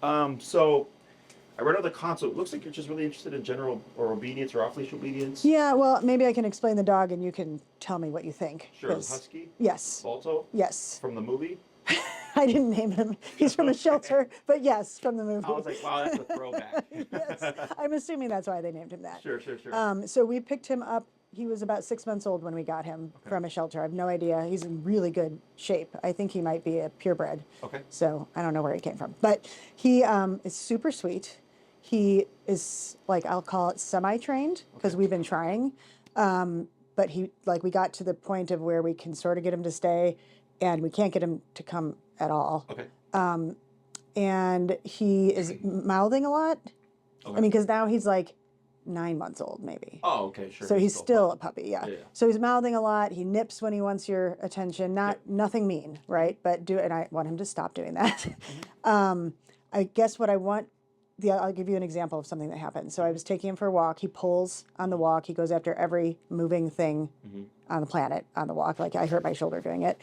So I read on the console. It looks like you're just really interested in general or obedience or off-leash obedience. Yeah, well, maybe I can explain the dog and you can tell me what you think. Sure, Husky, Yes, Balto, yes. from the movie. I didn't name him. He's from a Okay. shelter, but yes, from the I movie. was like, wow, that's a throwback. Yes, I'm assuming that's why they named him that. Sure, sure, sure. So we picked him up. He was about 6 months old when we got him Okay. from a shelter. I have no idea. He's in really good shape. I think he might be a purebred. Okay. So I don't know where he came from, but he is super sweet. He is like, I'll call it semi-trained because we've been trying. But he, like, we got to the point of where we can sort of get him to stay and we can't get him to come at all. Okay. And he is mouthing a lot. Okay. I mean, because now he's like 9 months old, maybe. Oh, okay, sure. So he's still a puppy, yeah. Yeah. So he's mouthing a lot. He nips when he wants your attention. Nothing mean, right? But and I want him to stop doing that. I guess what I want. I'll give you an example of something that happened. So I was taking him for a walk. He pulls on the walk. He goes after every moving thing on the planet on the walk. Like I hurt my shoulder doing it.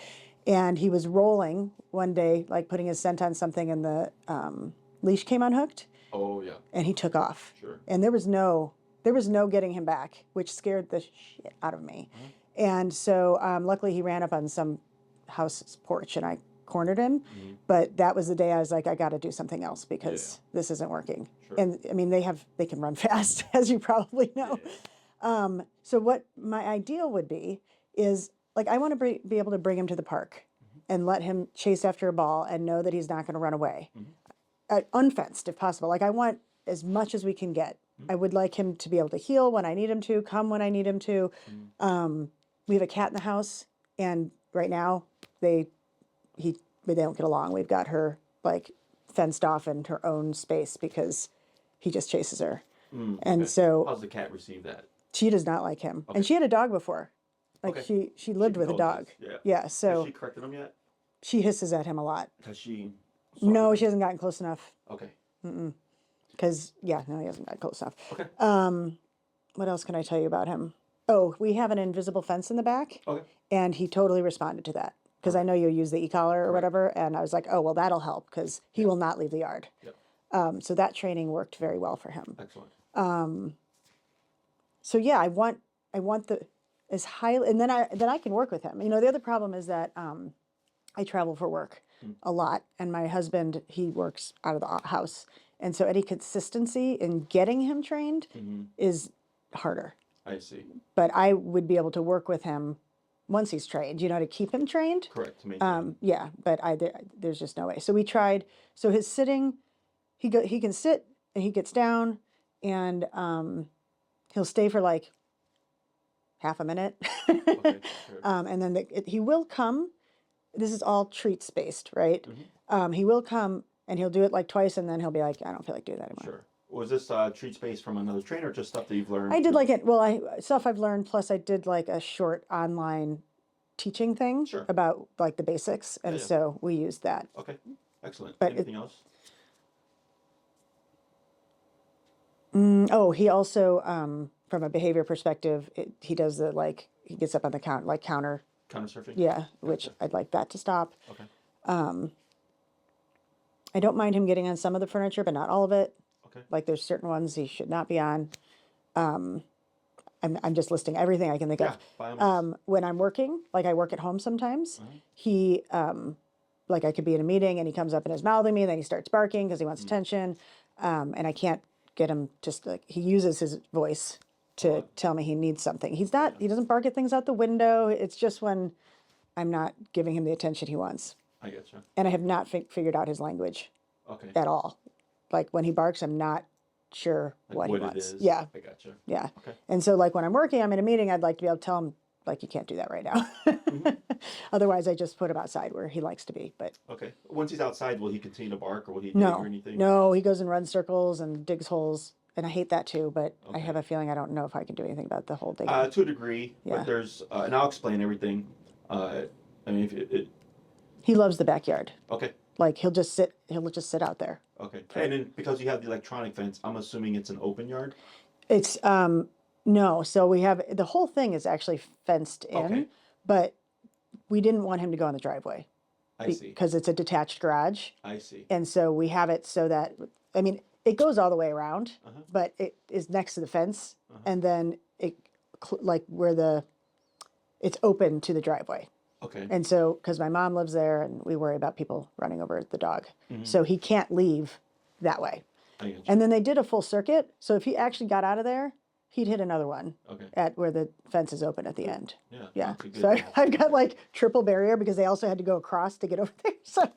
And he was rolling one day, like putting his scent on something, and the leash came unhooked. Oh yeah. And he took off. Sure. And there was no getting him back, which scared the shit out of me. And so luckily he ran up on some house porch and I cornered him. But that was the day I was like, I got to do something else because this isn't working. Sure. And I mean, they can run fast, as you probably know. So what my ideal would be is, like, I want to be able to bring him to the park and let him chase after a ball and know that he's not going to run away. Unfenced, if possible. Like, I want as much as we can get. I would like him to be able to heel when I need him to, come when I need him to. We have a cat in the house, and right now they don't get along. We've got her like fenced off in her own space because he just chases her. And so how's the cat receive that? she does not like him. And she had a dog before. Like she lived with a dog. Yeah. So has she corrected him yet? she hisses at him a lot. Has she? No, she hasn't gotten close enough. Okay. Because no, he hasn't gotten close enough. Okay. What else can I tell you about him? Oh, we have an invisible fence in the back. Okay. And he totally responded to that. Because I know you'll use the e-collar or whatever. And I was like, oh, well, that'll help because he will not leave the yard. Yep. So that training worked very well for him. Excellent. So yeah, I want the as high, and then I can work with him. You know, the other problem is that I travel for work a lot, and my husband, he works out of the house, and so any consistency in getting him trained is harder. I see. But I would be able to work with him once he's trained, you know, to keep him trained. Correct. To maintain. Yeah, but there's just no way. So we tried. So his sitting, he can sit and he gets down, and he'll stay for like half a minute, Okay, sure. and then he will come. This is all treats based, right? He will come and he'll do it like twice, and then he'll be like, I don't feel like doing that anymore. Sure. Was this treats based from another trainer, or just stuff that you've learned? I did like it. Well, stuff I've learned. Plus, I did like a short online teaching thing about like the basics, and so we used that. Okay, excellent. But anything else? Oh, he also, from a behavior perspective, he does he gets up on the counter. Counter surfing. Yeah, which I'd like that to stop. Okay. I don't mind him getting on some of the furniture, but not all of it. Okay. Like there's certain ones he should not be on. I'm just listing everything I can think of. By all means. When I'm working, like I work at home sometimes, he, like I could be in a meeting and he comes up and is mouthing me, and then he starts barking because he wants attention. And I can't get him he uses his voice to tell me he needs something. He doesn't bark at things out the window. It's just when I'm not giving him the attention he wants. I get you. And I have not figured out his language at all. Like when he barks, I'm not sure what he wants. It is. Yeah. I got you. Yeah. Okay. And so like when I'm working, I'm in a meeting, I'd like to be able to tell him, like, you can't do that right now. Otherwise, I just put him outside where he likes to be. But okay. Once he's outside, will he continue to bark, or will he dig or anything? No, he goes and runs circles and digs holes. And I hate that too, but I have a feeling I don't know if I can do anything about the whole thing. To a degree, but there's, and I'll explain everything. I mean, he loves the backyard. Okay. Like he'll just sit out there. Okay. And then because you have the electronic fence, I'm assuming it's an open yard? It's, no. So we have, the whole thing is actually fenced in, but we didn't want him to go on the driveway. I see. because it's a detached garage. I see. And so we have it so that, I mean, it goes all the way around, but it is next to the fence. And then like where it's open to the driveway. Okay. And so, because my mom lives there and we worry about people running over the dog. So he can't leave that way. I get you. And then they did a full circuit. So if he actually got out of there, he'd hit another one at where the fence is open at the end. Yeah. So I've got like triple barrier because they also had to go across to get over there.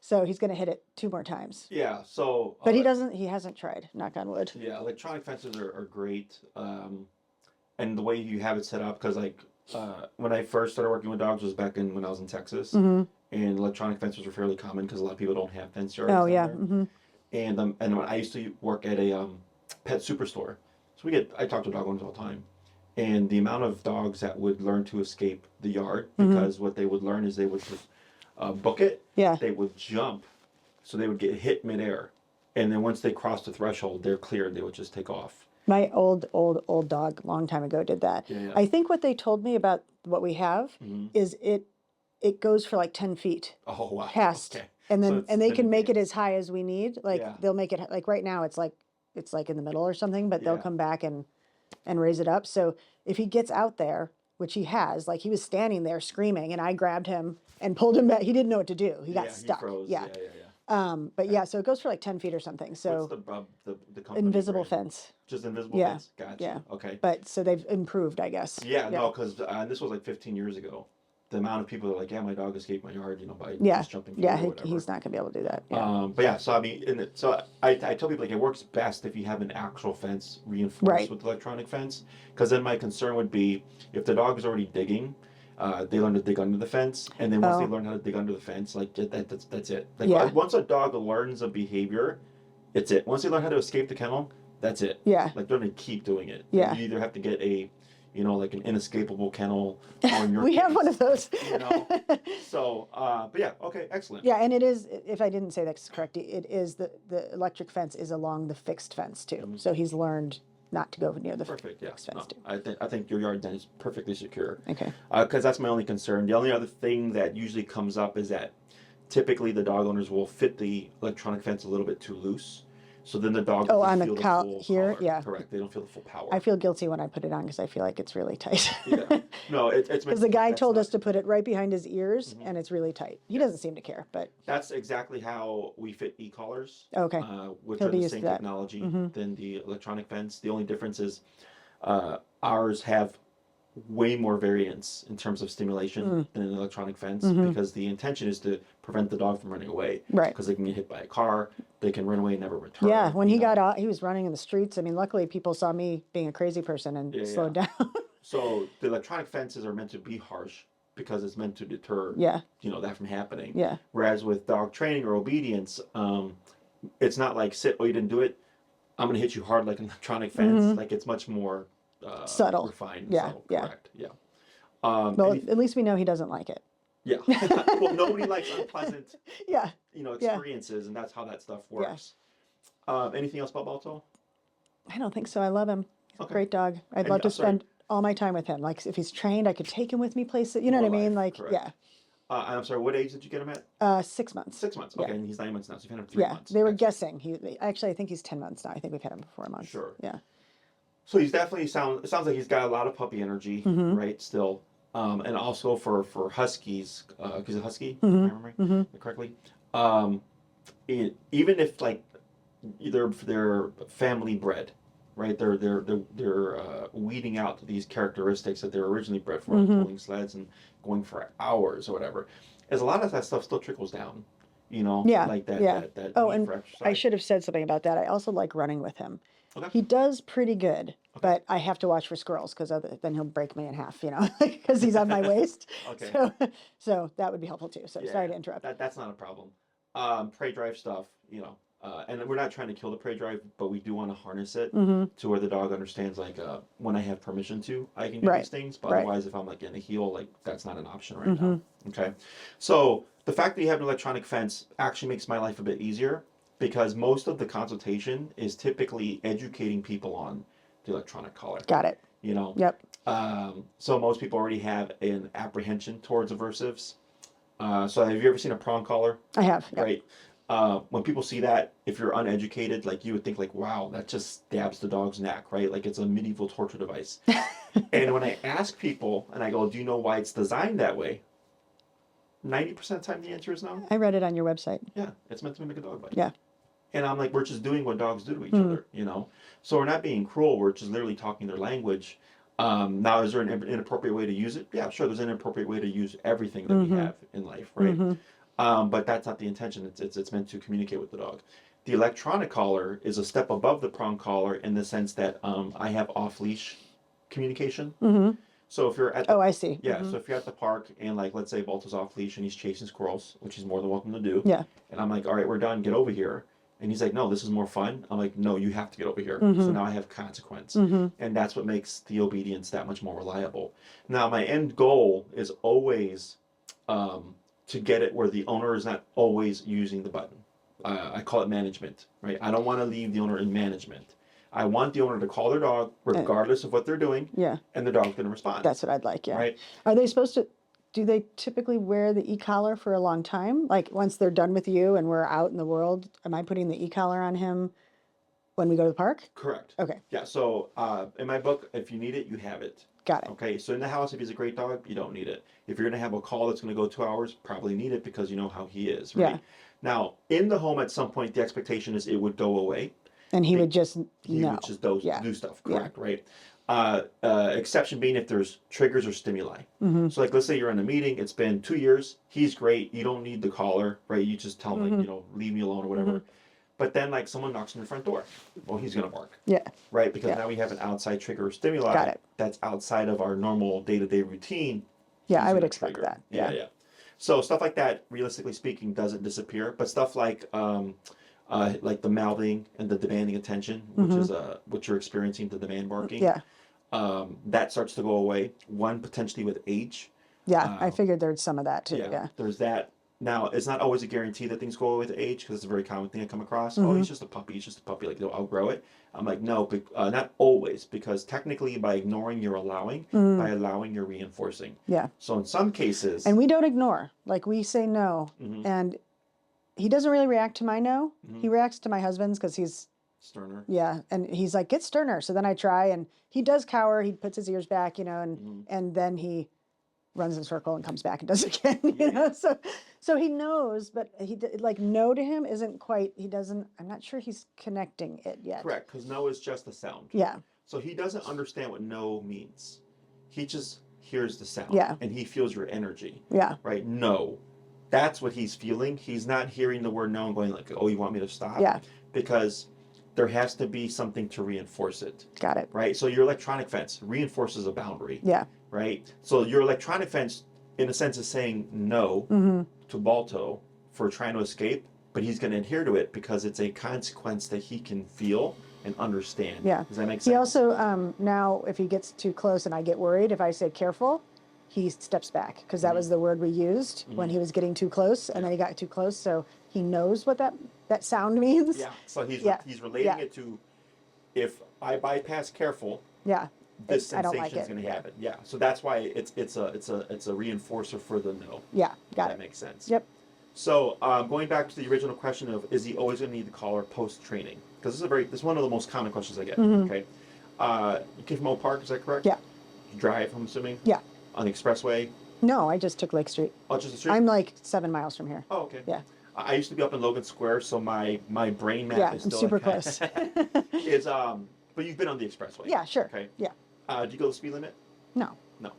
So he's going to hit it 2 more times. Yeah. So. But he hasn't tried, knock on wood. Yeah. Electronic fences are great. And the way you have it set up, because like when I first started working with dogs was back when I was in Texas. And electronic fences were fairly common because a lot of people don't have fence yards. Oh, yeah. And when I used to work at a pet superstore. So I talk to dog owners all the time, and the amount of dogs that would learn to escape the yard because what they would learn is they would just book it. Yeah. They would jump, so they would get hit midair, and then once they crossed the threshold, they're cleared. They would just take off. My old dog, long time ago, did that. Yeah. I think what they told me about what we have is it goes for like 10 feet. Oh wow. Past, Okay. and then So they can make it as high as we need. Like Yeah. they'll make it like right now it's like in the middle or something, but they'll Yeah. come back and raise it up. So if he gets out there, which he has, like he was standing there screaming, and I grabbed him and pulled him back. He didn't know what to do. He got stuck. He froze. Yeah. Yeah. But yeah, so it goes for like 10 feet or something. So What's the company invisible brand? fence. Just invisible Yeah. fence. Gotcha. Yeah. Okay. But so they've improved, I guess. Yeah. No, because this was like 15 years ago. The amount of people that are like, yeah, my dog escaped my yard, by just jumping through or whatever. He's not gonna be able to do that. Yeah. But yeah, so I mean, I tell people like it works best if you have an actual fence reinforced with electronic fence, because then my concern would be if the dog is already digging, they learn to dig under the fence, and then once they learn how to dig under the fence, like that's it. Like once a dog learns a behavior, it's it. Once they learn how to escape the kennel, that's it. Yeah. Like they're gonna keep doing it. Yeah. You either have to get like an inescapable kennel, or in your We have case, one of those. So, but yeah, okay, excellent. Yeah, and it is, if I didn't say that's correct, it is the electric fence is along the fixed fence too. So he's learned not to go near the fixed fence too. I think your yard then is perfectly secure. Okay. Because that's my only concern. The only other thing that usually comes up is that typically the dog owners will fit the electronic fence a little bit too loose. So then the dog on doesn't the feel the full here, power. yeah. Correct. They don't feel the full power. I feel guilty when I put it on because I feel like it's really tight. Yeah. No, it's because the guy told us to put it right behind his ears, and it's really tight. He doesn't seem to care, but that's exactly how we fit e-collars. Okay. Which He'll are be the used same to that. technology than the electronic fence. The only difference is ours have way more variance in terms of stimulation than an electronic fence because the intention is to prevent the dog from running away. Right. Because they can get hit by a car, they can run away and never return. yeah, when he got out, he was running in the streets. I mean, luckily people saw me being a crazy person and slowed down. So the electronic fences are meant to be harsh because it's meant to deter that from happening. Yeah. Whereas with dog training or obedience, it's not like sit, oh, you didn't do it, I'm going to hit you hard like an electronic fence. Like it's much more subtle, refined. Yeah, subtle, yeah. Correct. Yeah. Well, at least we know he doesn't like it. Yeah. Well, nobody likes unpleasant, Yeah. experiences, and that's how that stuff works. Anything else about Balto? I don't think so. I love him. He's a great dog. I'd And, love to sorry. spend all my time with him. Like if he's trained, I could take him with me places. You know what I mean? Like, correct. I'm sorry. What age did you get him at? 6 months. 6 months. Yeah. Okay, and he's 9 months now, so you've had him 3 Yeah, months. they were Excellent. guessing. Actually, I think he's 10 months now. I think we've had him for 4 months. Sure. Yeah. So he's definitely it sounds like he's got a lot of puppy energy, right? Still, and also for huskies, he's a husky, if I remember correctly. Even if like they're family bred, right? They're weeding out these characteristics that they're originally bred for, pulling sleds and going for hours or whatever. As a lot of that stuff still trickles down, Yeah, like that. yeah. That Oh, need and for exercise. I should have said something about that. I also like running with him. Okay. He does pretty good, but I have to watch for squirrels because then he'll break me in half, because he's on my waist. Okay. So that would be helpful too. So sorry to interrupt. That's not a problem. Prey drive stuff, and we're not trying to kill the prey drive, but we do want to harness it to where the dog understands, like, when I have permission to, I can do these things, but otherwise if I'm like in a heel, like that's not an option right now. Okay. So the fact that you have an electronic fence actually makes my life a bit easier because most of the consultation is typically educating people on the electronic collar. Got it. Yep. So most people already have an apprehension towards aversives. So have you ever seen a prong collar? I have. Yep. Right. When people see that, if you're uneducated, like you would think like, wow, that just stabs the dog's neck, right? Like it's a medieval torture device. And when I ask people and I go, do you know why it's designed that way? 90% of the time the answer is no. I read it on your website. Yeah, it's meant to mimic a dog bite. Yeah. And I'm like, we're just doing what dogs do to each other, you know? So we're not being cruel, we're just literally talking their language. Now, is there an inappropriate way to use it? Yeah, sure, there's an inappropriate way to use everything that we have in life, right? But that's not the intention. It's meant to communicate with the dog. The electronic collar is a step above the prong collar in the sense that I have off-leash communication. So if you're at the, Oh, I see. yeah, so if you're at the park and like let's say Balto's off leash and he's chasing squirrels, which he's more than welcome to do. Yeah. And I'm like, all right, we're done. Get over here. And he's like, no, this is more fun. I'm like, no, you have to get over here. So now I have consequence. And that's what makes the obedience that much more reliable. Now, my end goal is always to get it where the owner is not always using the button. I call it management, right? I don't want to leave the owner in management. I want the owner to call their dog regardless of what they're doing. Yeah. And the dog's going to respond. That's what I'd like. Yeah. Right. Are they supposed to? Do they typically wear the e-collar for a long time? Like once they're done with you and we're out in the world, am I putting the e-collar on him when we go to the park? Correct. Okay. Yeah. So in my book, if you need it, you have it. Got it. Okay. So in the house, if he's a great dog, you don't need it. If you're going to have a call that's going to go 2 hours, probably need it because you know how he is. Right. Yeah. Now, in the home, at some point, the expectation is it would go away. And he would just He would just do stuff. Correct. Right. Exception being if there's triggers or stimuli. So like let's say you're in a meeting, it's been 2 years, he's great, you don't need the collar, right? You just tell him like, you know, leave me alone or whatever. But then like someone knocks on your front door, well, he's gonna bark. Yeah. Right? Because now we have an outside trigger or stimuli Got it. that's outside of our normal day-to-day routine. Yeah, I would gonna expect trigger. that. Yeah, yeah. So stuff like that, realistically speaking, doesn't disappear. But stuff like the mouthing and the demanding attention, which is what you're experiencing, the demand barking. Yeah. That starts to go away. One, potentially with age. Yeah, I figured there's some of that too. Yeah. There's that. Now, it's not always a guarantee that things go away with age because it's a very common thing I come across. Oh, he's just a puppy. He's just a puppy. Like, they'll outgrow it. I'm like, no, but, not always, because technically by ignoring, you're allowing. By allowing, you're reinforcing. Yeah. So in some cases. And we don't ignore. Like we say no. And he doesn't really react to my no. He reacts to my husband's because he's sterner. Yeah. And he's like, get sterner. So then I try and he does cower. He puts his ears back, you know, and then he runs in a circle and comes back and does it again, you know? So he knows, but like no to him isn't quite, I'm not sure he's connecting it yet. Correct. Because no is just a sound. Yeah. So he doesn't understand what no means. He just hears the sound. Yeah. And he feels your energy. Yeah. Right? No. That's what he's feeling. He's not hearing the word no and going like, oh, you want me to stop? Yeah. Because there has to be something to reinforce it. Got it. Right? So your electronic fence reinforces a boundary. Yeah. Right? So your electronic fence, in a sense, is saying no to Balto for trying to escape, but he's going to adhere to it because it's a consequence that he can feel and understand. Yeah. Does that make sense? He also, now if he gets too close and I get worried, if I say careful, he steps back because that was the word we used when he was getting too close, and then he got too close, so he knows what that sound means. Yeah. So he's relating it to, if I bypass careful, this sensation is going to happen. Yeah. So that's why it's a reinforcer for the no. Yeah. Got it. That makes sense. Yep. So going back to the original question of, is he always going to need the collar post training? Because this is one of the most common questions I get. Okay. You came from Oak Park, is that correct? Yeah. You drive, I'm assuming. Yeah. On the expressway. No, I just took Lake Street. Oh, just the street. I'm like 7 miles from here. Oh, okay. Yeah. I used to be up in Logan Square, so my brain map is I'm still super like, close. but you've been on the expressway. Yeah, sure. Okay. Yeah. Do you go the speed limit? No. No.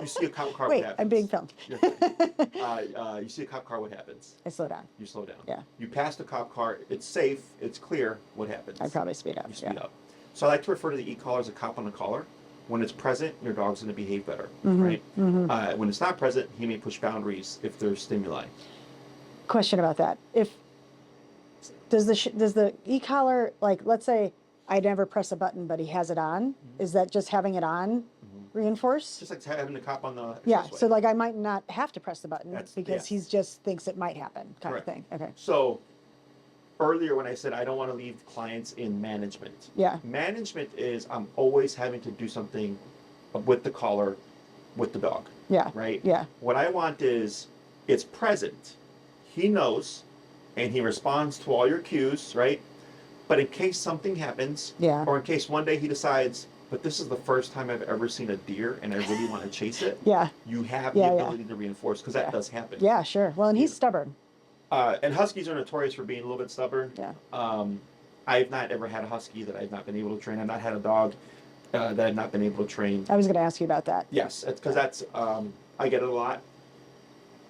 You see a cop car. Wait, what happens? I'm being filmed. You're fine. You see a cop car. What happens? I slow down. You slow down. Yeah. You pass the cop car. It's safe. It's clear. What happens? I probably speed up. You speed up. So I like to refer to the e-collar as a cop on the collar. When it's present, your dog's going to behave better, right? When it's not present, he may push boundaries if there's stimuli. Question about that: does the e-collar, like, let's say I never press a button, but he has it on? Is that just having it on reinforce? Just like having the cop on the Yeah. expressway. So like I might not have to press the button because yeah. he just thinks it might happen, kind Correct. of thing. Okay. So earlier when I said I don't want to leave clients in management. Yeah. Management is I'm always having to do something with the collar with the dog. Yeah. Right? Yeah. What I want is it's present. He knows, and he responds to all your cues, right? But in case something happens, or in case one day he decides, but this is the first time I've ever seen a deer and I really want to chase it, you have the ability to reinforce, because that does happen. Yeah, sure. Well, and he's stubborn. And Huskies are notorious for being a little bit stubborn. Yeah. I've not ever had a Husky that I've not been able to train. I've not had a dog that I've not been able to train. I was going to ask you about that. Yes, because that's, I get it a lot.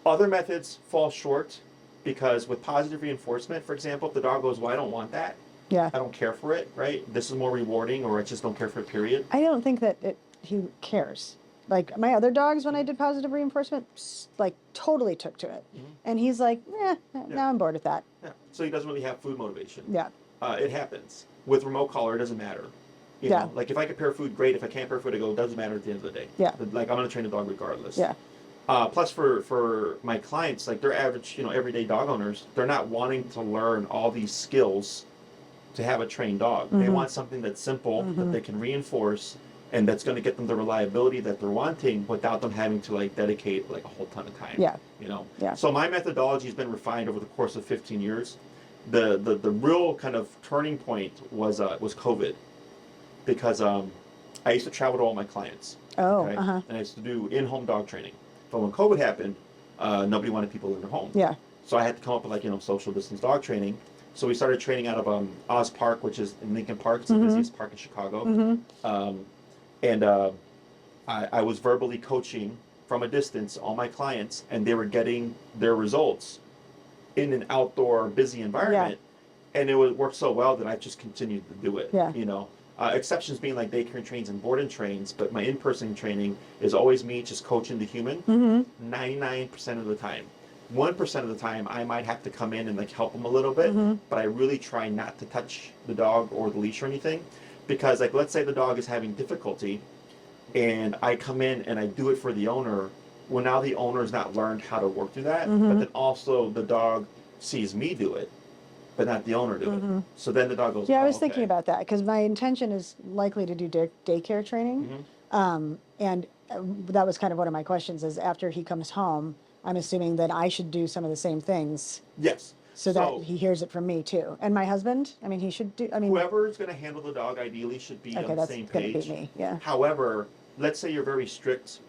Other methods fall short because with positive reinforcement, for example, if the dog goes, well, I don't want that. I don't care for it, right? This is more rewarding, or I just don't care for it, period. I don't think that he cares. Like my other dogs, when I did positive reinforcement, like totally took to it. And he's like, now I'm bored with that. Yeah. So he doesn't really have food motivation. Yeah. It happens. With remote collar, it doesn't matter. You know, like if I can pair food, great. If I can't pair food, I go, it doesn't matter at the end of the day. Yeah. Like I'm going to train a dog regardless. Yeah. Plus for my clients, like they're average, everyday dog owners, they're not wanting to learn all these skills to have a trained dog. They want something that's simple, that they can reinforce, and that's going to get them the reliability that they're wanting without them having to like dedicate like a whole ton of time. Yeah. So my methodology has been refined over the course of 15 years. The real kind of turning point was COVID, because I used to travel to all my clients. And I used to do in-home dog training. But when COVID happened, nobody wanted people in their home. So I had to come up with like social distance dog training. So we started training out of Oz Park, which is in Lincoln Park. It's the busiest park in Chicago. I was verbally coaching from a distance all my clients, and they were getting their results in an outdoor, busy environment. And it would work so well that I just continued to do it. Exceptions being like daycare trains and board and trains, but my in-person training is always me just coaching the human 99% of the time. 1% of the time, I might have to come in and like help them a little bit, but I really try not to touch the dog or the leash or anything, because like let's say the dog is having difficulty, and I come in and I do it for the owner. Well, now the owner's not learned how to work through that, but then also the dog sees me do it, but not the owner do it. So then the dog goes, I was thinking about that, because my intention is likely to do daycare training. And that was kind of one of my questions, is after he comes home, I'm assuming that I should do some of the same things. Yes. So that he hears it from me too. And my husband, I mean, he should do, whoever's going to handle the dog ideally should be on the same page. That's gonna be me, However, let's say you're very strict,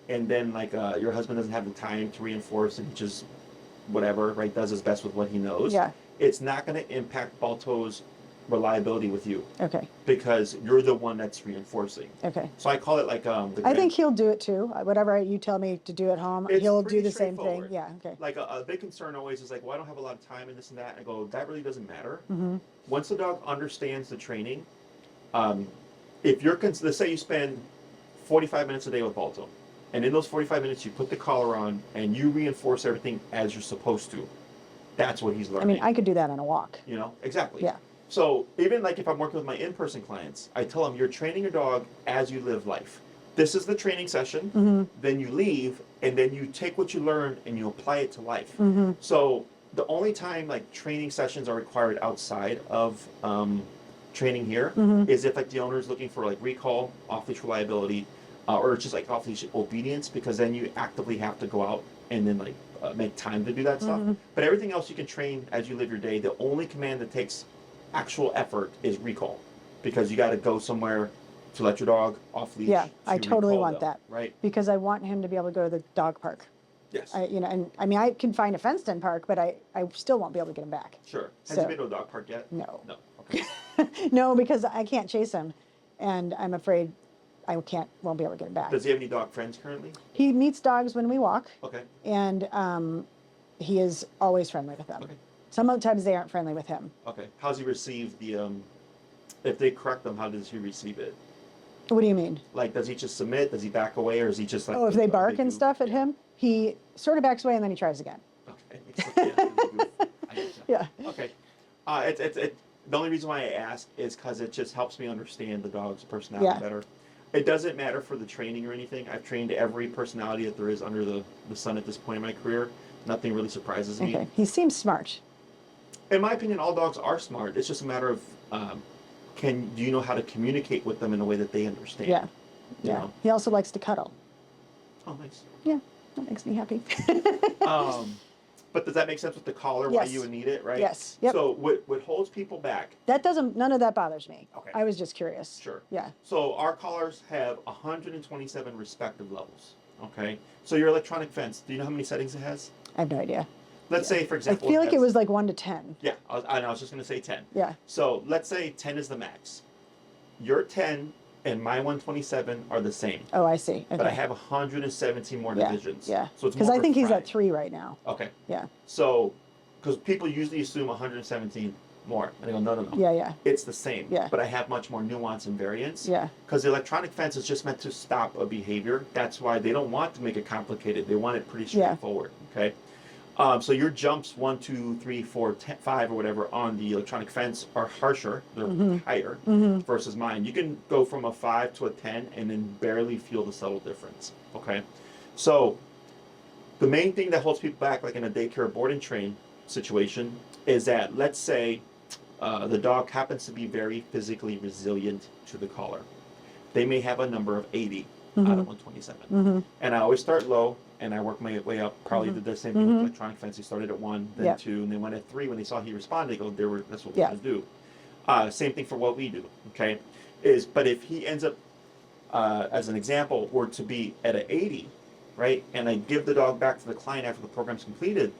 and then like your husband doesn't have the time to reinforce, and he just whatever, right, does his best with what he knows. It's not going to impact Balto's reliability with you. Because you're the one that's reinforcing. So I call it like I think he'll do it too. Whatever you tell me to do at home, he'll do the same thing. Like a big concern always is like, well, I don't have a lot of time and this and that. And I go, that really doesn't matter. Once the dog understands the training, if you're let's say you spend 45 minutes a day with Balto, and in those 45 minutes you put the collar on and you reinforce everything as you're supposed to, that's what he's learning. I mean, I could do that on a walk. Exactly. So even like if I'm working with my in-person clients, I tell them you're training your dog as you live life. This is the training session, then you leave, and then you take what you learn and you apply it to life. So the only time like training sessions are required outside of training here is if like the owner is looking for like recall, off-leash reliability, or just like off-leash obedience, because then you actively have to go out and then like make time to do that stuff. But everything else you can train as you live your day. The only command that takes actual effort is recall, because you got to go somewhere to let your dog off leash. I totally want that. Right. Because I want him to be able to go to the dog park. Yes. And I mean, I can find a fenced-in park, but I still won't be able to get him back. Sure. Has he been to a dog park yet? No. No. Okay. No, because I can't chase him, and I'm afraid I won't be able to get him back. Does he have any dog friends currently? He meets dogs when we walk. And he is always friendly with them. Sometimes they aren't friendly with him. How's he receive the, if they correct them, how does he receive it? What do you mean? Like, does he just submit? Does he back away? Or is he just like... Oh, if they bark and stuff at him, he sort of backs away and then he tries again. The only reason why I ask is because it just helps me understand the dog's personality better. It doesn't matter for the training or anything. I've trained every personality that there is under the sun at this point in my career. Nothing really surprises me. He seems smart. In my opinion, all dogs are smart. It's just a matter of do you know how to communicate with them in a way that they understand? You know? He also likes to cuddle. Oh, nice. That makes me happy. But does that make sense with the collar? Why you would need it, right? Yes. Yep. So what holds people back? None of that bothers me. Okay. I was just curious. Sure. Yeah. So our collars have 127 respective levels. Okay. So your electronic fence, do you know how many settings it has? I have no idea. Let's say, for example, I feel like it was like 1 to 10. Yeah, I was just going to say 10. Yeah. So let's say 10 is the max. Your 10 and my 127 are the same. Oh, I see. Okay. But I have 117 more divisions. Yeah. So it's because more I think he's refined. at 3 right now. Okay. Yeah. So, because people usually assume 117 more, and I go, no. Yeah, yeah. It's the same. Yeah. But I have much more nuance and variance. Yeah. Because the electronic fence is just meant to stop a behavior. That's why they don't want to make it complicated. They want it pretty straightforward. Okay. So your jumps 1, 2, 3, 4, 10, 5 or whatever on the electronic fence are harsher. They're higher versus mine. You can go from a 5 to a 10 and then barely feel the subtle difference. Okay. So the main thing that holds people back, like in a daycare board and train situation, is that let's say the dog happens to be very physically resilient to the collar. They may have a number of 80 out of 127. And I always start low and I work my way up. Probably did the same thing with electronic fence. He started at 1, then 2, and then went at 3. When they saw he responded, they go, that's what we're going to do. Same thing for what we do, okay? But if he ends up, as an example, were to be at an 80, right? And I give the dog back to the client after the program's completed,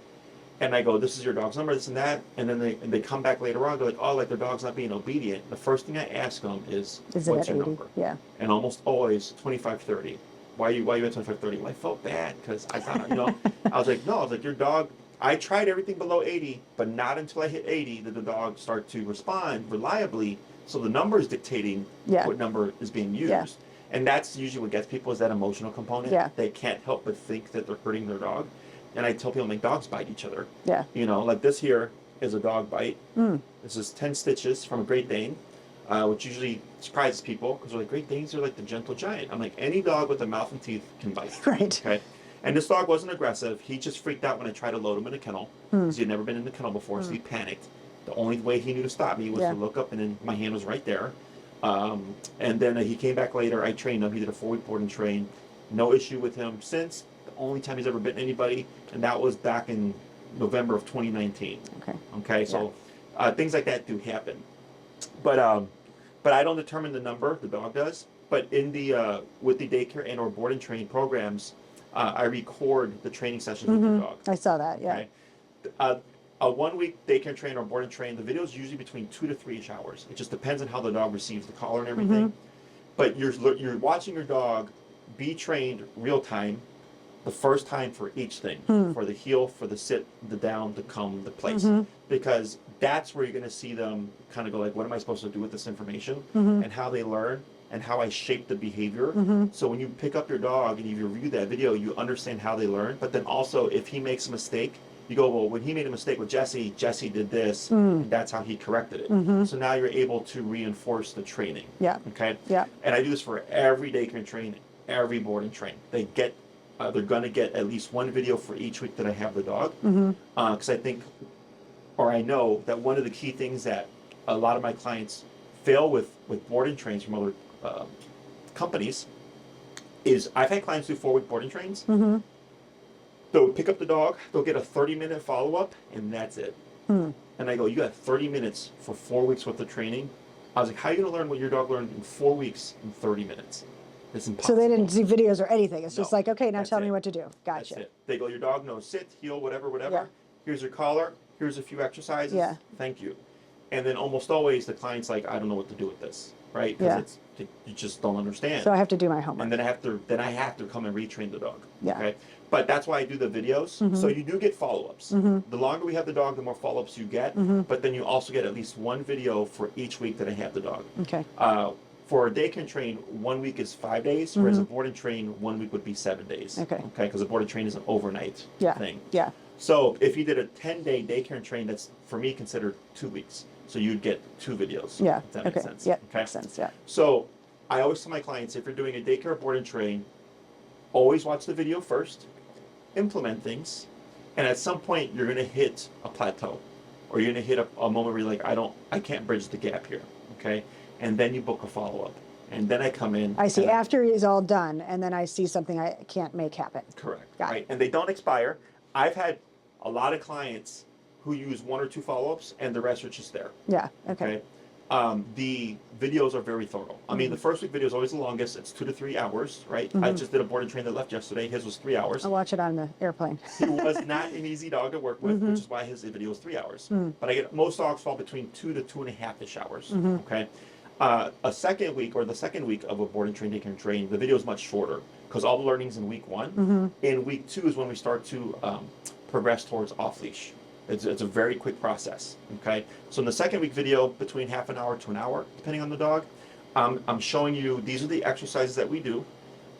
and I go, this is your dog's number, this and that, and then they come back later on, they're like, oh, like their dog's not being obedient. The first thing I ask them is what's your number? Yeah. And almost always 25-30. Why you at 25-30? Well, I felt bad because I thought, I was like, no, I was like, your dog, I tried everything below 80, but not until I hit 80 did the dog start to respond reliably. So the number is dictating what number is being used. Yeah. And that's usually what gets people is that emotional component. Yeah. They can't help but think that they're hurting their dog. And I tell people, like, dogs bite each other. Yeah. Like this here is a dog bite. This is 10 stitches from a Great Dane, which usually surprises people because they're like, Great Danes are like the gentle giant. I'm like, any dog with a mouth and teeth can bite. Right. Okay. And this dog wasn't aggressive. He just freaked out when I tried to load him in a kennel because he had never been in the kennel before, so he panicked. The only way he knew to stop me was to look up, and then my hand was right there. And then he came back later. I trained him. He did a 4-week board and train. No issue with him since. The only time he's ever bitten anybody, and that was back in November of 2019. Okay. So things like that do happen. But I don't determine the number. The dog does. But in the with the daycare and or board and train programs, I record the training sessions with the dog. I saw that. Yeah. Okay? A 1-week daycare train or board and train, the video is usually between 2 to 3-ish hours. It just depends on how the dog receives the collar and everything. But you're watching your dog be trained real time, the first time for each thing, for the heel, for the sit, the down, the come, the place, because that's where you're going to see them kind of go like, what am I supposed to do with this information, and how they learn, and how I shape the behavior. So when you pick up your dog and you review that video, you understand how they learn. But then also, if he makes a mistake, you go, well, when he made a mistake with Jesse did this, and that's how he corrected it. So now you're able to reinforce the training. Yeah. Okay. Yeah. And I do this for every daycare and train, every board and train. They're going to get at least one video for each week that I have the dog. Because I think, or I know that one of the key things that a lot of my clients fail with board and trains from other companies is I've had clients do 4-week board and trains. They'll pick up the dog, they'll get a 30-minute follow-up, and that's it. And I go, you got 30 minutes for 4 weeks worth of training? I was like, how are you going to learn what your dog learned in 4 weeks in 30 minutes? It's impossible. So they didn't see videos or anything. It's just like, okay, now tell me what to do. Gotcha. That's it. They go, your dog knows sit, heel, whatever. Yeah. Here's your collar. Here's a few exercises. Yeah. Thank you. And then almost always the client's like, I don't know what to do with this, right? Because you just don't understand. So I have to do my homework. And then I have to come and retrain the dog. Yeah. Okay. But that's why I do the videos. So you do get follow-ups. The longer we have the dog, the more follow-ups you get. But then you also get at least one video for each week that I have the dog. Okay. For a daycare and train, 1 week is 5 days, whereas a board and train, 1 week would be 7 days. Okay. Okay, because a board and train is an overnight thing. Yeah. So if you did a 10-day daycare and train, that's for me considered 2 weeks. So you'd get 2 videos. Yeah. If that makes sense. Yeah. Okay. Makes sense. Yeah. So I always tell my clients, if you're doing a daycare board and train, always watch the video first, implement things, and at some point you're going to hit a plateau, or you're going to hit a moment where you're like, I can't bridge the gap here. Okay. And then you book a follow-up. and then I come in. I see. After it's all done, and then I see something I can't make happen. Correct. Got right. it. And they don't expire. I've had a lot of clients who use 1 or 2 follow-ups, and the rest are just there. Yeah. Okay. The videos are very thorough. I mean, the first week video is always the longest. It's 2 to 3 hours, right? I just did a board and train that left yesterday. His was 3 hours. I'll watch it on the airplane. He was not an easy dog to work with, which is why his video is 3 hours. But I get most dogs fall between 2 to 2.5-ish hours. Okay. The second week of a board and train, take and train, the video is much shorter because all the learning's in week 1. In week 2 is when we start to progress towards off-leash. It's a very quick process, okay? So in the second week video, between half an hour to an hour, depending on the dog, I'm showing you, these are the exercises that we do.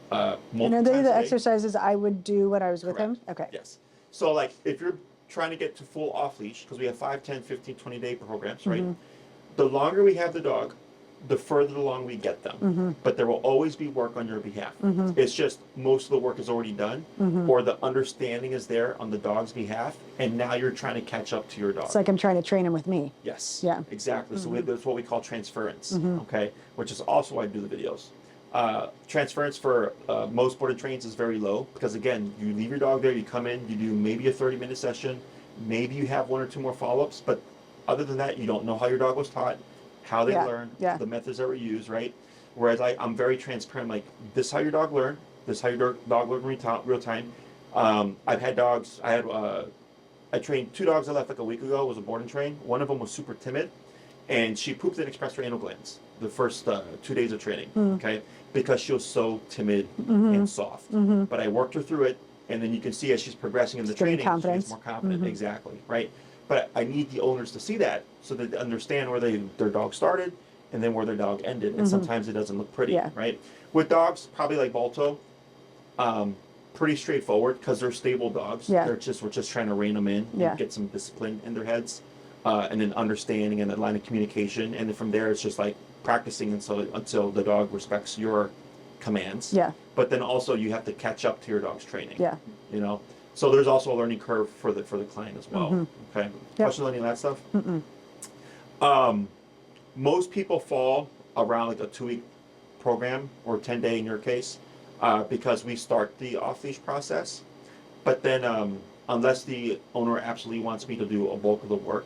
And are they the exercises I would do when I was with him? Okay. Yes. So like if you're trying to get to full off-leash, because we have 5, 10, 15, 20-day programs, right? The longer we have the dog, the further along we get them. But there will always be work on your behalf. It's just most of the work is already done, or the understanding is there on the dog's behalf, and now you're trying to catch up to your dog. It's like I'm trying to train him with me. Yes. Yeah. Exactly. So that's what we call transference, okay? Which is also why I do the videos. Transference for most boarded trains is very low because, again, you leave your dog there, you come in, you do maybe a 30-minute session, maybe you have 1 or 2 more follow-ups, but other than that, you don't know how your dog was taught, how they learn, the methods that were used, right? Whereas I'm very transparent, like, this is how your dog learned, this is how your dog learned real time. I've had dogs, I trained 2 dogs I left like a week ago, was a board and train. One of them was super timid, and she pooped and expressed her anal glands the first 2 days of training, okay? Because she was so timid and soft. But I worked her through it, and then you can see as she's progressing in the training, she gets more confident, exactly, right? But I need the owners to see that so that they understand where their dog started and then where their dog ended. And sometimes it doesn't look pretty, right? With dogs, probably like Balto, pretty straightforward because they're stable dogs. We're just trying to rein them in and get some discipline in their heads, and then understanding and a line of communication. And then from there, it's just like practicing until the dog respects your commands. But then also you have to catch up to your dog's training. You know. So there's also a learning curve for the client as well. Okay. Questions on any of that stuff? Most people fall around like a 2-week program or 10-day in your case, because we start the off-leash process. But then unless the owner absolutely wants me to do a bulk of the work,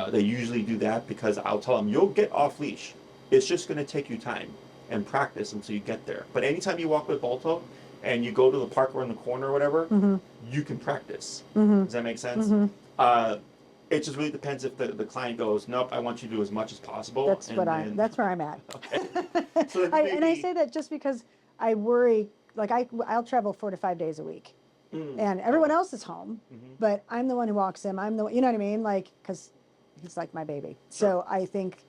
they usually do that because I'll tell them, you'll get off-leash. It's just going to take you time and practice until you get there. But anytime you walk with Balto and you go to the park or in the corner or whatever, you can practice. Does that make sense? It just really depends if the client goes, nope, I want you to do as much as possible. That's where I'm at. Okay. So and I say that just because I worry, like I'll travel 4 to 5 days a week, and everyone else is home, but I'm the one who walks him. I'm the one, you know what I mean? Like, because he's like my baby. So I think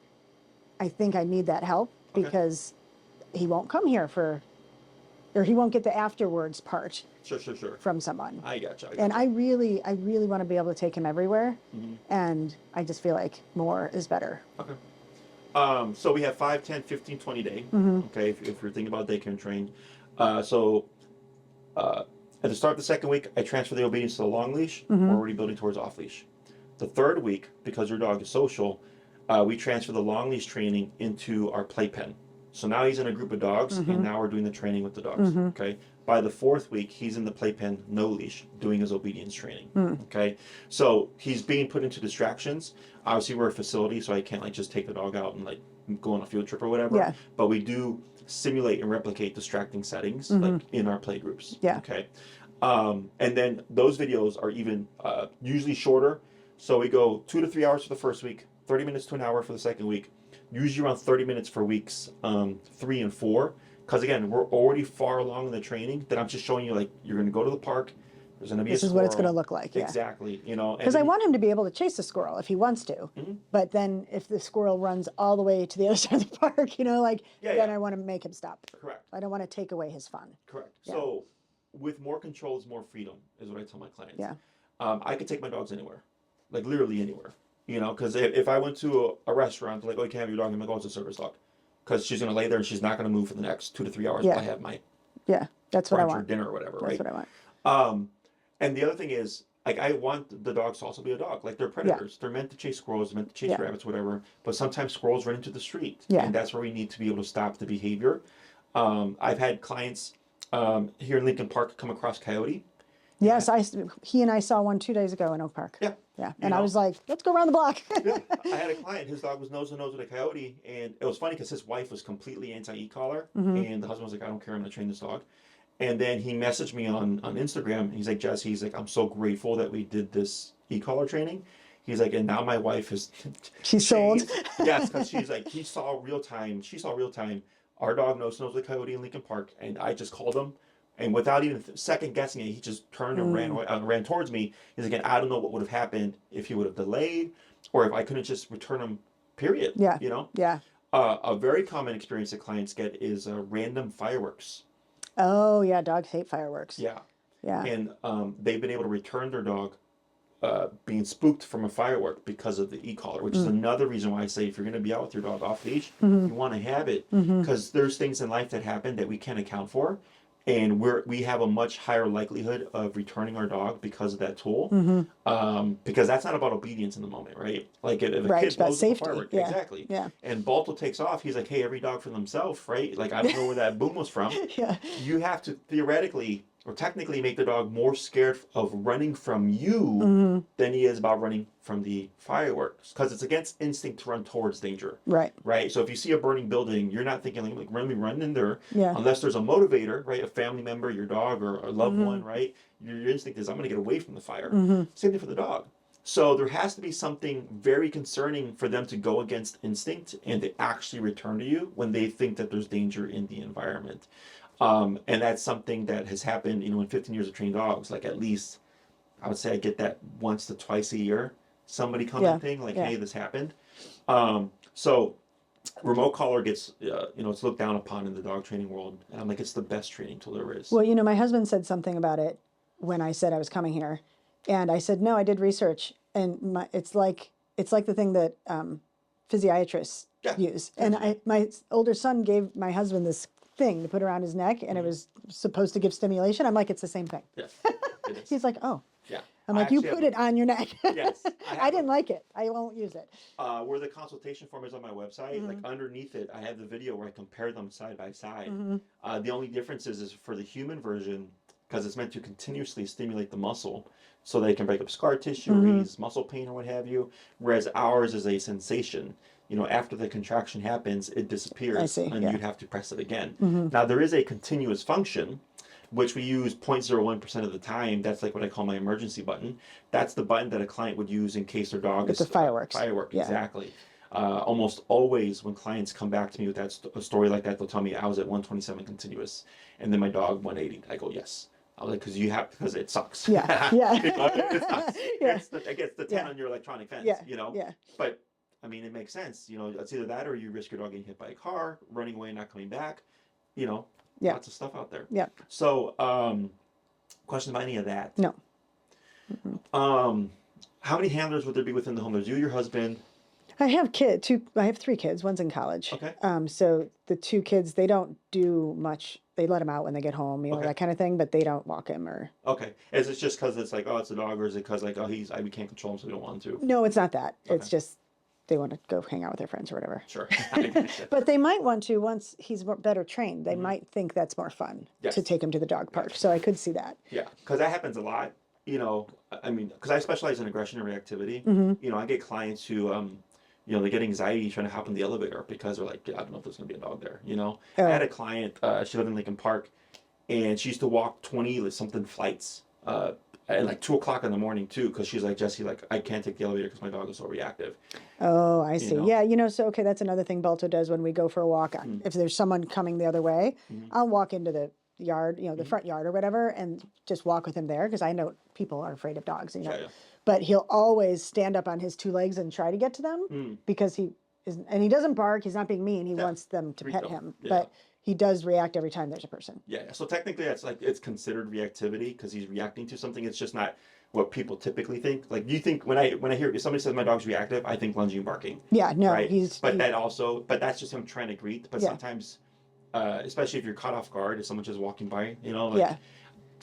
I need that help because he won't come here or he won't get the afterwards part from someone. I gotcha. And I really want to be able to take him everywhere, and I just feel like more is better. Okay. So we have 5, 10, 15, 20 day. Okay, if you're thinking about daycare and train. At the start of the second week, I transfer the obedience to the long leash. We're already building towards off leash. The third week, because your dog is social, we transfer the long leash training into our playpen. So now he's in a group of dogs, and now we're doing the training with the dogs. Okay. By the 4th week, he's in the playpen, no leash, doing his obedience training. Okay. So he's being put into distractions. Obviously, we're a facility, so I can't like just take the dog out and like go on a field trip or whatever. But we do simulate and replicate distracting settings like in our play groups. Okay. And then those videos are even usually shorter. So we go 2 to 3 hours for the first week, 30 minutes to an hour for the second week. Usually around 30 minutes for weeks 3 and 4, because again, we're already far along in the training that I'm just showing you, like, you're going to go to the park, there's going to be this a is what it's going to look like. Exactly, you know. Because I want him to be able to chase the squirrel if he wants to, but then if the squirrel runs all the way to the other side of the park, you know, like, then I want to make him stop. Correct. I don't want to take away his fun. Correct. So with more control is more freedom, is what I tell my clients. I could take my dogs anywhere, like literally anywhere. You know, because if I went to a restaurant, like, oh, you can't have your dog, I'm going to go, it's a service dog. Because she's going to lay there and she's not going to move for the next 2 to 3 hours while I have my that's what I want. Or dinner or whatever, That's right? what I want. And the other thing is, like I want the dogs to also be a dog. Like they're predators. They're meant to chase squirrels, they're meant to chase rabbits, whatever. But sometimes squirrels run into the street, and that's where we need to be able to stop the behavior. I've had clients here in Lincoln Park come across coyote. Yes, he and I saw one 2 days ago in Oak Park. Yeah. Yeah. And I was like, let's go around the block. Yeah. I had a client, his dog was nose to nose with a coyote, and it was funny because his wife was completely anti-e-collar, and the husband was like, I don't care, I'm gonna train this dog. And then he messaged me on Instagram. He's like, Jesse, he's like, I'm so grateful that we did this e-collar training. He's like, and now my wife is She's sold. Yes, because she's like, she saw real time our dog nose to nose with a coyote in Lincoln Park, and I just called him. And without even second guessing it, he just turned and ran towards me. He's like, I don't know what would have happened if he would have delayed, or if I couldn't just return him. Period. Yeah. You know. Yeah. A very common experience that clients get is random fireworks. Oh yeah, dogs hate fireworks. Yeah. Yeah. And they've been able to return their dog being spooked from a firework because of the e-collar, which is another reason why I say if you're going to be out with your dog off leash, you want to have it, because there's things in life that happen that we can't account for. And we have a much higher likelihood of returning our dog because of that tool, because that's not about obedience in the moment, right? Like if a kid blows up a firework, exactly. Yeah. And Balto takes off, he's like, hey, every dog for themselves, right? Like I don't know where that boom was from. Yeah. You have to theoretically or technically make the dog more scared of running from you than he is about running from the fireworks, because it's against instinct to run towards danger. Right. Right. So if you see a burning building, you're not thinking like let me run in there, Yeah. unless there's a motivator, right? A family member, your dog, or a loved one, right? Your instinct is I'm going to get away from the fire. Same thing for the dog. So there has to be something very concerning for them to go against instinct and to actually return to you when they think that there's danger in the environment. And that's something that has happened, in 15 years of training dogs. Like at least, I would say I get that once to twice a year. Somebody comes and thing like, hey, this happened. So remote collar gets, it's looked down upon in the dog training world. And I'm like, it's the best training tool there is. Well, my husband said something about it when I said I was coming here. And I said, no, I did research. And it's like the thing that physiatrists use. And my older son gave my husband this thing to put around his neck, and it was supposed to give stimulation. I'm like, it's the same thing. Yes, it is. He's like, oh. Yeah. I'm like, you put it on your neck. Yes. I didn't like it. I won't use it. Where the consultation form is on my website, like underneath it, I have the video where I compare them side by side. The only difference is for the human version, because it's meant to continuously stimulate the muscle so they can break up scar tissue or ease muscle pain or what have you, whereas ours is a sensation. After the contraction happens, it disappears, and you'd have to press it again. Now, there is a continuous function, which we use 0.01% of the time. That's like what I call my emergency button. That's the button that a client would use in case their dog is... It's a fireworks. Exactly. Almost always when clients come back to me with a story like that, they'll tell me I was at 127 continuous, and then my dog 180. I go, yes. I was like, because it sucks. Yeah, yeah. It sucks. It gets the 10 on your electronic fence, Yeah. But, I mean, it makes sense. It's either that or you risk your dog getting hit by a car, running away, not coming back. Lots of stuff out there. Yeah. So, questions about any of that? No. How many handlers would there be within the home? There's you, your husband. I have I have 3 kids. One's in college. Okay. So the 2 kids, they don't do much. They let him out when they get home, that kind of thing, but they don't walk him or. Okay. Is it just because it's like, oh, it's a dog, or is it because like, oh, we can't control him, so we don't want him to? No, it's not that. Okay. It's just they want to go hang out with their friends or whatever. Sure. But they might want to, once he's better trained, they might think that's more fun to take him to the dog park. So I could see that. Yeah, because that happens a lot. I mean, because I specialize in aggression and reactivity. I get clients who, they get anxiety trying to hop in the elevator because they're like, I don't know if there's going to be a dog there, I had a client, she lived in Lincoln Park, and she used to walk 20-something flights at like 2 o'clock in the morning too, because she's like, Jesse, like, I can't take the elevator because my dog is so reactive. Oh, I see. Yeah, so, okay, that's another thing Balto does when we go for a walk. If there's someone coming the other way, I'll walk into the yard, the front yard or whatever, and just walk with him there, because I know people are afraid of dogs, But he'll always stand up on his 2 legs and try to get to them, because he doesn't bark, he's not being mean, he wants them to pet him, but he does react every time there's a person. Yeah, so technically it's considered reactivity because he's reacting to something. It's just not what people typically think. Like, you think when I hear if somebody says my dog's reactive, I think lunging and barking. Yeah, no, right? But that's just him trying to greet. But sometimes, especially if you're caught off guard, if someone's just walking by,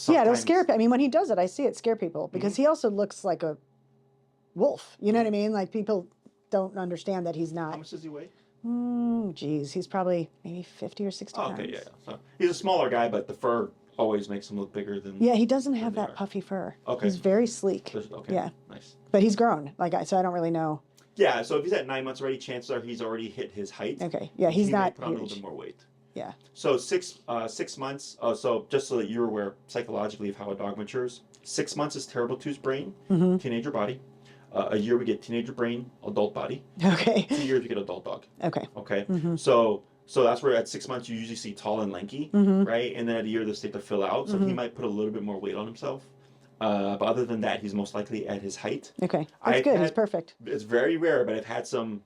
Yeah, it'll scare people. I mean, when he does it, I see it scare people because he also looks like a wolf. You know what I mean? Like people don't understand that he's not. How much does he weigh? Geez, he's probably maybe 50 or 60 pounds. Okay, yeah. So he's a smaller guy, but the fur always makes him look bigger than. Yeah, he doesn't have that puffy fur. Okay. He's very sleek. Okay. Yeah. Nice. But he's grown, so I don't really know. Yeah, so if he's at 9 months already, chances are he's already hit his height. Okay. Yeah, he's not put on a huge. little bit more weight. Yeah. So 6 months. So just so that you're aware psychologically of how a dog matures, 6 months is terrible two's brain, teenager body. A year we get teenager brain, adult body. Okay. 2 years we get adult dog. Okay. Okay. So that's where at 6 months you usually see tall and lanky, right? And then at a year they start to fill out. So he might put a little bit more weight on himself. But other than that, he's most likely at his height. Okay. That's good. He's perfect. It's very rare, but I've had some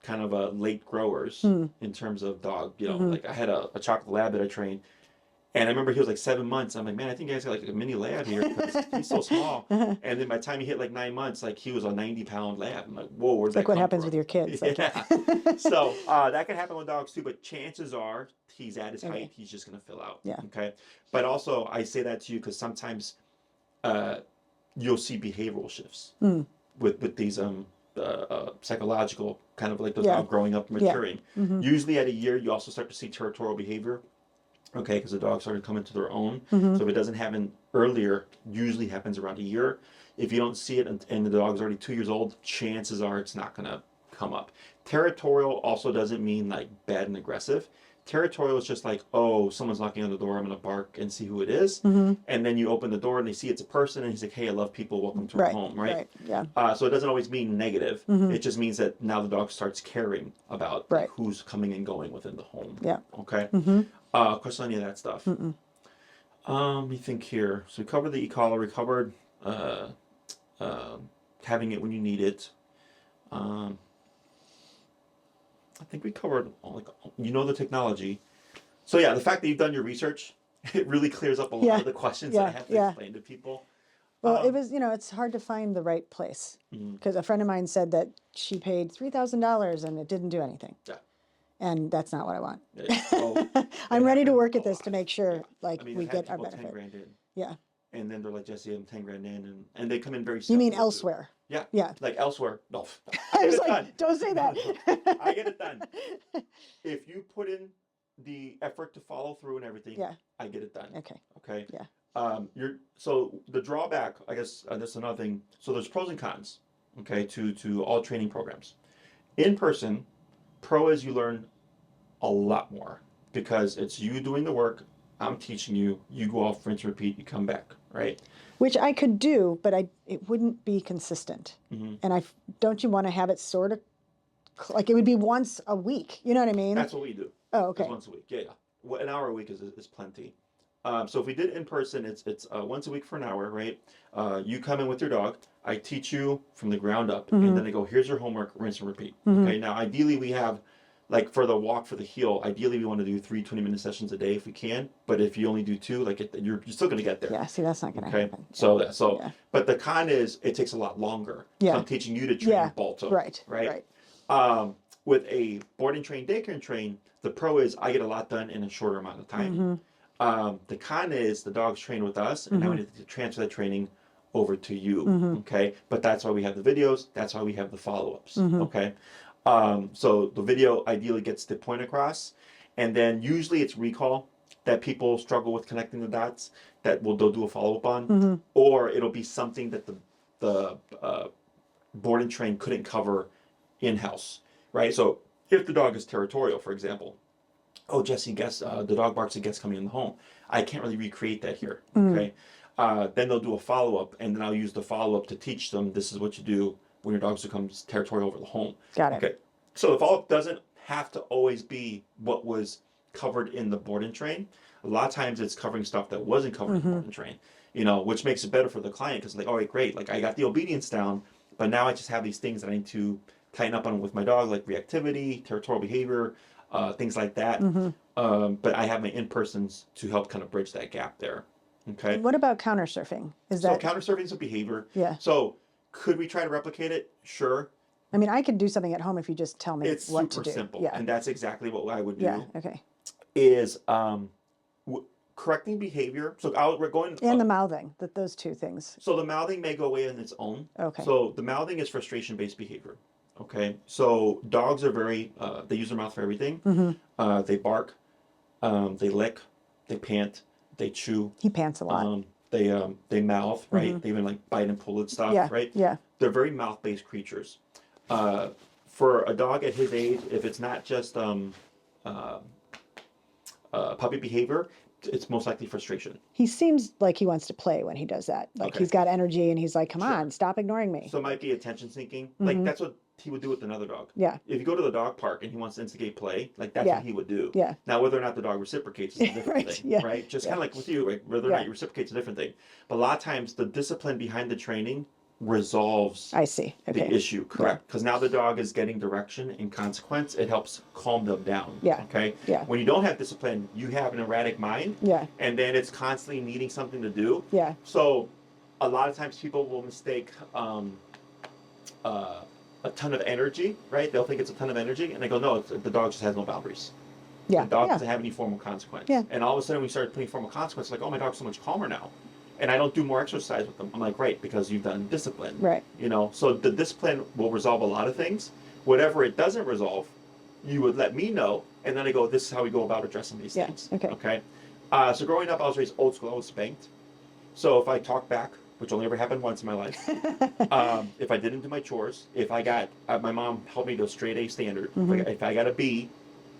kind of late growers in terms of dog. You know, like I had a chocolate lab that I trained. And I remember he was like 7 months. I'm like, man, I think you guys got like a mini lab here because he's so small. And then by the time he hit like 9 months, like he was a 90-pound lab. I'm like, whoa, where's that like what come happens from? with your kids. Yeah. So that can happen with dogs too, but chances are he's at his height. He's just going to fill out. Yeah. Okay. But also I say that to you because sometimes you'll see behavioral shifts with these psychological kind of like the dog growing up and maturing. Usually at a year, you also start to see territorial behavior. Okay, because the dogs started coming to their own. So if it doesn't happen earlier, usually happens around a year. If you don't see it and the dog's already 2 years old, chances are it's not going to come up. Territorial also doesn't mean like bad and aggressive. Territorial is just like, oh, someone's knocking on the door, I'm going to bark and see who it is. And then you open the door and they see it's a person and he's like, hey, I love people, welcome to our home, right? Yeah. So it doesn't always mean negative. It just means that now the dog starts caring about like, who's coming and going within the home. Yeah. Okay? Question on any of that stuff. Let me think here. So we covered the e-collar, we covered having it when you need it. I think we covered like the technology. So yeah, the fact that you've done your research, it really clears up a lot of the questions that I have to explain to people. Well, it was, it's hard to find the right place because a friend of mine said that she paid $3,000 and it didn't do anything. Yeah. And that's not what I want. Well, I'm ready to work at this to make sure we get our benefit. 10 grand in. Yeah. And then they're like, Jesse, I'm 10 grand in, and they come in very. You mean elsewhere? Yeah. Yeah. Like elsewhere. No. I was like, don't say that. I get it done. If you put in the effort to follow through and everything, I get it done. Okay. Okay. Yeah. So the drawback, I guess, that's another thing. So there's pros and cons, okay, to all training programs. In person, pro is you learn a lot more because it's you doing the work. I'm teaching you. You go off, rinse, repeat. You come back, right? Which I could do, but it wouldn't be consistent. And don't you want to have it sort of like it would be once a week? You know what I mean? That's what we do. Oh, okay. It's once a week. Yeah. Well, an hour a week is plenty. So if we did it in person, it's once a week for an hour, right? You come in with your dog. I teach you from the ground up, and then I go, here's your homework, rinse and repeat. Okay. Now, ideally, we have. Like for the walk for the heel, ideally we want to do 3 20-minute sessions a day if we can. But if you only do 2, you're still going to get there. Yeah, see, that's not going to happen. So but the con is it takes a lot longer. Yeah. So I'm teaching you to train Balto. Right. With a board and train, daycare and train, the pro is I get a lot done in a shorter amount of time. The con is the dog's trained with us, and now we need to transfer that training over to you. Okay. But that's why we have the videos. That's why we have the follow-ups. Okay. So the video ideally gets the point across, and then usually it's recall that people struggle with connecting the dots that they'll do a follow-up on, or it'll be something that the board and train couldn't cover in-house, right? So if the dog is territorial, for example, oh, Jesse, the dog barks at guests coming in the home. I can't really recreate that here, okay? Then they'll do a follow-up, and then I'll use the follow-up to teach them this is what you do when your dog becomes territorial over the home. Got it. Okay. So the follow-up doesn't have to always be what was covered in the board and train. A lot of times it's covering stuff that wasn't covered in the board and train, which makes it better for the client because like, all right, great. Like I got the obedience down, but now I just have these things that I need to tighten up on with my dog, like reactivity, territorial behavior, things like that. But I have my in-persons to help kind of bridge that gap there. Okay. What about counter surfing? So counter surfing is a behavior. Yeah. So could we try to replicate it? Sure. I mean, I could do something at home if you just tell me what to do. It's super simple. Yeah. And that's exactly what I would do. Yeah, okay. Is correcting behavior. So we're going. And the mouthing, those two things. So the mouthing may go away on its own. Okay. So the mouthing is frustration-based behavior. Okay. So dogs are very, they use their mouth for everything. They bark, they lick, they pant, they chew. He pants a lot. They mouth, right? They even like bite and pull at stuff, right? Yeah. They're very mouth-based creatures. For a dog at his age, if it's not just puppy behavior, it's most likely frustration. He seems like he wants to play when he does that. Like he's got energy and he's like, come on, stop ignoring me. So it might be attention seeking. Like that's what he would do with another dog. Yeah. If you go to the dog park and he wants to instigate play, like that's what he would do. Yeah. Now, whether or not the dog reciprocates is a different thing, Yeah. right? Just kind of like with you, right? Whether or not you reciprocate is a different thing. But a lot of times the discipline behind the training resolves I see. Okay. the issue, correct? Because now the dog is getting direction and consequence. It helps calm them down. Yeah. Okay. Yeah. When you don't have discipline, you have an erratic mind. Yeah. And then it's constantly needing something to do. Yeah. So, a lot of times people will mistake a ton of energy, right? They'll think it's a ton of energy, and they go, no, the dog just has no boundaries. Yeah. The dog yeah. doesn't have any formal consequence. Yeah. And all of a sudden we started putting formal consequence, like, oh, my dog's so much calmer now. And I don't do more exercise with them. I'm like, right, because you've done discipline. Right. You know, so the discipline will resolve a lot of things. Whatever it doesn't resolve, you would let me know, and then I go, this is how we go about addressing these things. Okay. Okay. So growing up, I was raised old school. I was spanked. So if I talk back, which only ever happened once in my life, if I didn't do my chores, if I got, my mom helped me to a straight A standard. If I got a B,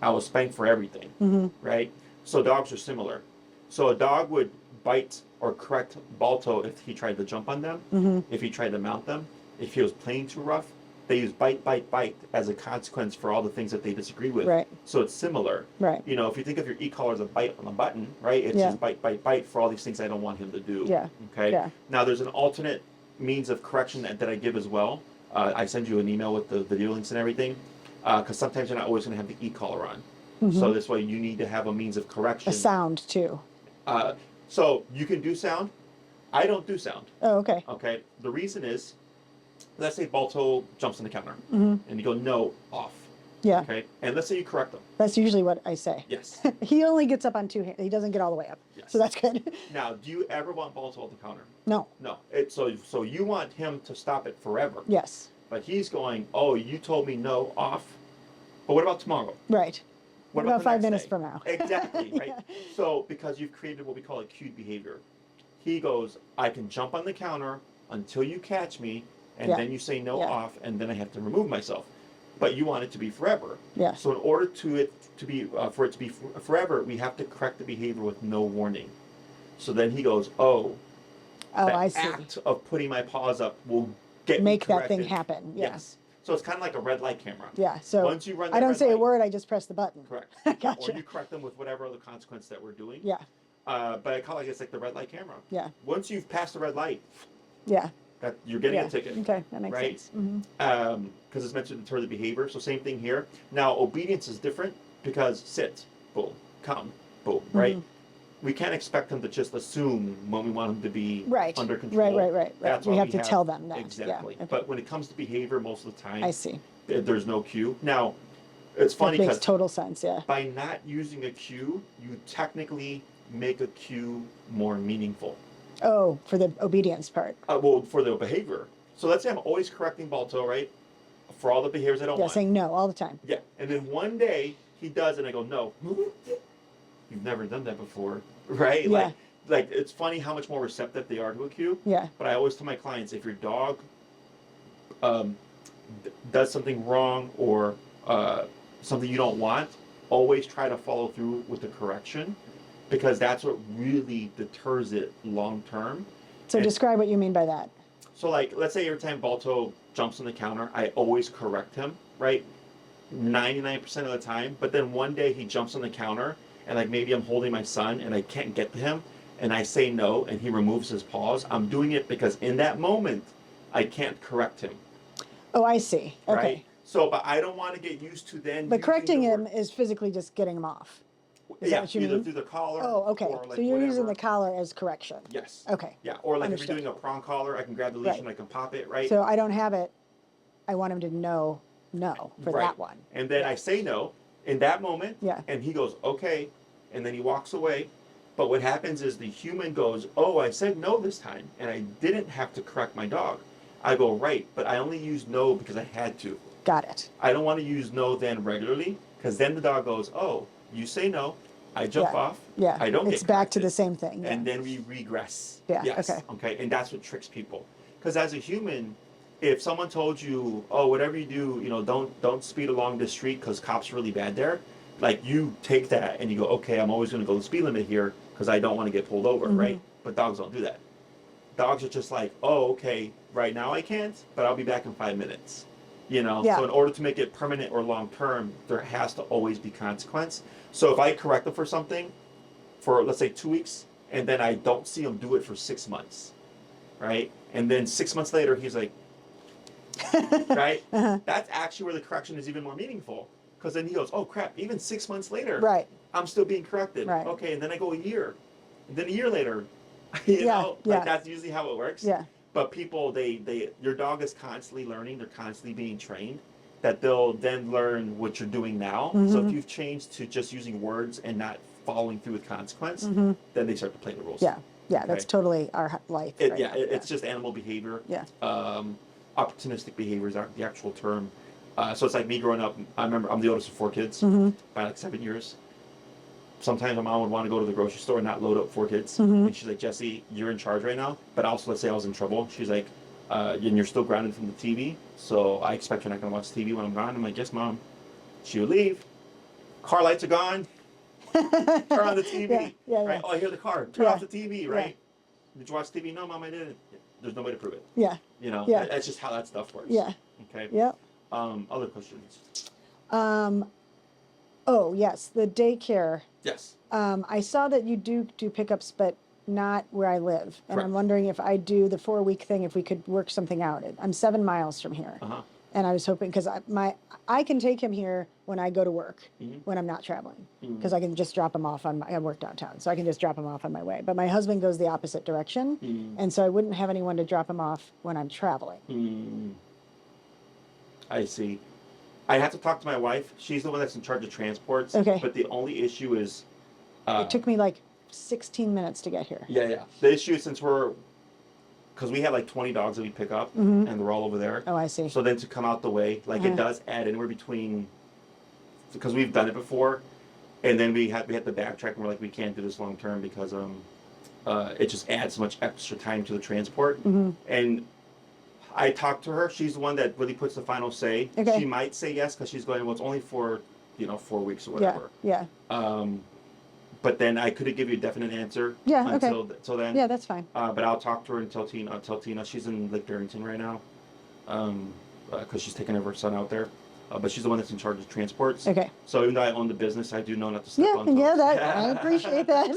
I was spanked for everything, right? So dogs are similar. So a dog would bite or correct Balto if he tried to jump on them, if he tried to mount them, if he was playing too rough. They use bite, bite, bite as a consequence for all the things that they disagree with. Right. So it's similar. Right. You know, if you think of your e-collar as a bite on a button, right? It's just bite, bite, bite for all these things I don't want him to do. Yeah. Okay. Yeah. Now there's an alternate means of correction that I give as well. I send you an email with the video links and everything, because sometimes you're not always going to have the e-collar on. So this way you need to have a means of correction. A sound too. So you can do sound. I don't do sound. Oh, okay. Okay. The reason is, let's say Balto jumps on the counter, and you go, no, off. Yeah. Okay. And let's say you correct them. That's usually what I say. Yes. He only gets up on two hands. He doesn't get all the way up. Yes. So that's good. Now, do you ever want Balto on the counter? No. No. So you want him to stop it forever. Yes. But he's going, oh, you told me no, off. But what about tomorrow? Right. What about the 5 next minutes day? from now? Exactly, right? Yeah. So, because you've created what we call a cued behavior, he goes, I can jump on the counter until you catch me, and then you say no, off, and then I have to remove myself. But you want it to be forever. Yeah. So in order for it to be forever, we have to correct the behavior with no warning. So then he goes, oh, Oh, the I see. act of putting my paws up will get Make me that thing corrected. happen. Yeah. Yes. So it's kind of like a red light camera. Yeah. So Once you run that I don't red say a light- word. I just press the button. Correct. Gotcha. Or you correct them with whatever other consequence that we're doing. Yeah. But I call it, it's like the red light camera. Yeah. Once you've passed the red light, Yeah. that you're getting Yeah. a ticket. Okay. That makes Right? sense. Mm-hmm. Because it's meant to deter the behavior. So same thing here. Now obedience is different because sit, boom, come, boom, right? We can't expect them to just assume when we want them to be Right. under control. Right. That's We why have to tell them that. Exactly. Yeah. Okay. But when it comes to behavior, most of the time, I see. there's no cue. Now, it's That funny makes because total sense. Yeah. by not using a cue, you technically make a cue more meaningful. Oh, for the obedience part. Well, for the behavior. So let's say I'm always correcting Balto, right? For all the behaviors I don't Yeah. want. Saying no all the time. Yeah. And then one day he does, and I go, no. You've never done that before, right? Yeah. Like it's funny how much more receptive they are to a cue. Yeah. But I always tell my clients, if your dog does something wrong or something you don't want, always try to follow through with the correction, because that's what really deters it long term. So describe what you mean by that. So like, let's say every time Balto jumps on the counter, I always correct him, right? 99% of the time. But then one day he jumps on the counter, and like maybe I'm holding my son and I can't get to him, and I say no, and he removes his paws. I'm doing it because in that moment, I can't correct him. Oh, I see. Okay. Right? So, but I don't want to get used to then. But using correcting the him word- is physically just getting him off. Is yeah, that what you either mean? through the collar. Oh, okay. Or like So you're using whatever. the collar as correction. Yes. Okay. Yeah, or like if Understood. you're doing a prong collar, I can grab the leash Right. and I can pop it, right? So I don't have it. I want him to know no for Right. that one. And then I say no in that moment. Yeah. And he goes, okay. And then he walks away. But what happens is the human goes, oh, I said no this time, and I didn't have to correct my dog. I go, right, but I only used no because I had to. Got it. I don't want to use no then regularly, because then the dog goes, oh, you say no, I jump off, Yeah. I don't It's get back to corrected, the same thing. Yeah. and then we regress. Yeah, Yes. okay. Okay. And that's what tricks people. Because as a human, if someone told you, oh, whatever you do, don't speed along this street because cops are really bad there, like you take that and you go, okay, I'm always going to go the speed limit here because I don't want to get pulled over, right? But dogs don't do that. Dogs are just like, oh, okay, right now I can't, but I'll be back in 5 minutes. Yeah. So in order to make it permanent or long term, there has to always be consequence. So if I correct them for something for, let's say, 2 weeks, and then I don't see him do it for 6 months, right? And then 6 months later, he's like, right? That's actually where the correction is even more meaningful. Because then he goes, oh crap, even 6 months later, Right. I'm still being corrected. Right. Okay, and then I go a year. And then a year later, you know, like that's usually how it works. Yeah. But people, your dog is constantly learning, they're constantly being trained, that they'll then learn what you're doing now. So if you've changed to just using words and not following through with consequence, then they start to play the rules. Yeah. Yeah. That's totally our life. Right now. It's just animal behavior. Yeah. Opportunistic behavior is the actual term. So it's like me growing up. I remember I'm the oldest of 4 kids by like 7 years. Sometimes my mom would want to go to the grocery store and not load up 4 kids. And she's like, Jesse, you're in charge right now. But also, let's say I was in trouble. She's like, and you're still grounded from the TV. So I expect you're not going to watch TV when I'm gone. I'm like, yes, Mom. She would leave. Car lights are gone. Turn on the TV. Right? Oh, I hear the car. Turn off the TV, right? Did you watch TV? No, Mom, I didn't. There's no way to prove it. Yeah. That's just how that stuff works. Yeah. Okay. Yeah. Other questions? Oh, yes, the daycare. Yes. I saw that you do pickups, but not where I live. And Correct. I'm wondering if I do the 4-week thing, if we could work something out. I'm 7 miles from here. And I was hoping, because I can take him here when I go to work, when I'm not traveling, because I can just drop him off I work downtown, so I can just drop him off on my way. But my husband goes the opposite direction, and so I wouldn't have anyone to drop him off when I'm traveling. I see. I have to talk to my wife. She's the one that's in charge of transports. Okay. But the only issue is... it took me like 16 minutes to get here. Yeah. The issue is because we have like 20 dogs that we pick up, and they're all over there. Oh, I see. So then to come out the way, like it does add anywhere between... Because we've done it before, and then we had to backtrack, and we're like, we can't do this long term because it just adds so much extra time to the transport. And I talked to her. She's the one that really puts the final say. Okay. She might say yes because she's going, well, it's only for, 4 weeks or whatever. Yeah. But then I couldn't give you a definite answer. Yeah, until then. Yeah, that's fine. But I'll talk to her and tell Tina. She's in Lake Barrington right now, because she's taking her son out there. But she's the one that's in charge of transports. Okay. So even though I own the business, I do know not to step on toes. Yeah, I appreciate that.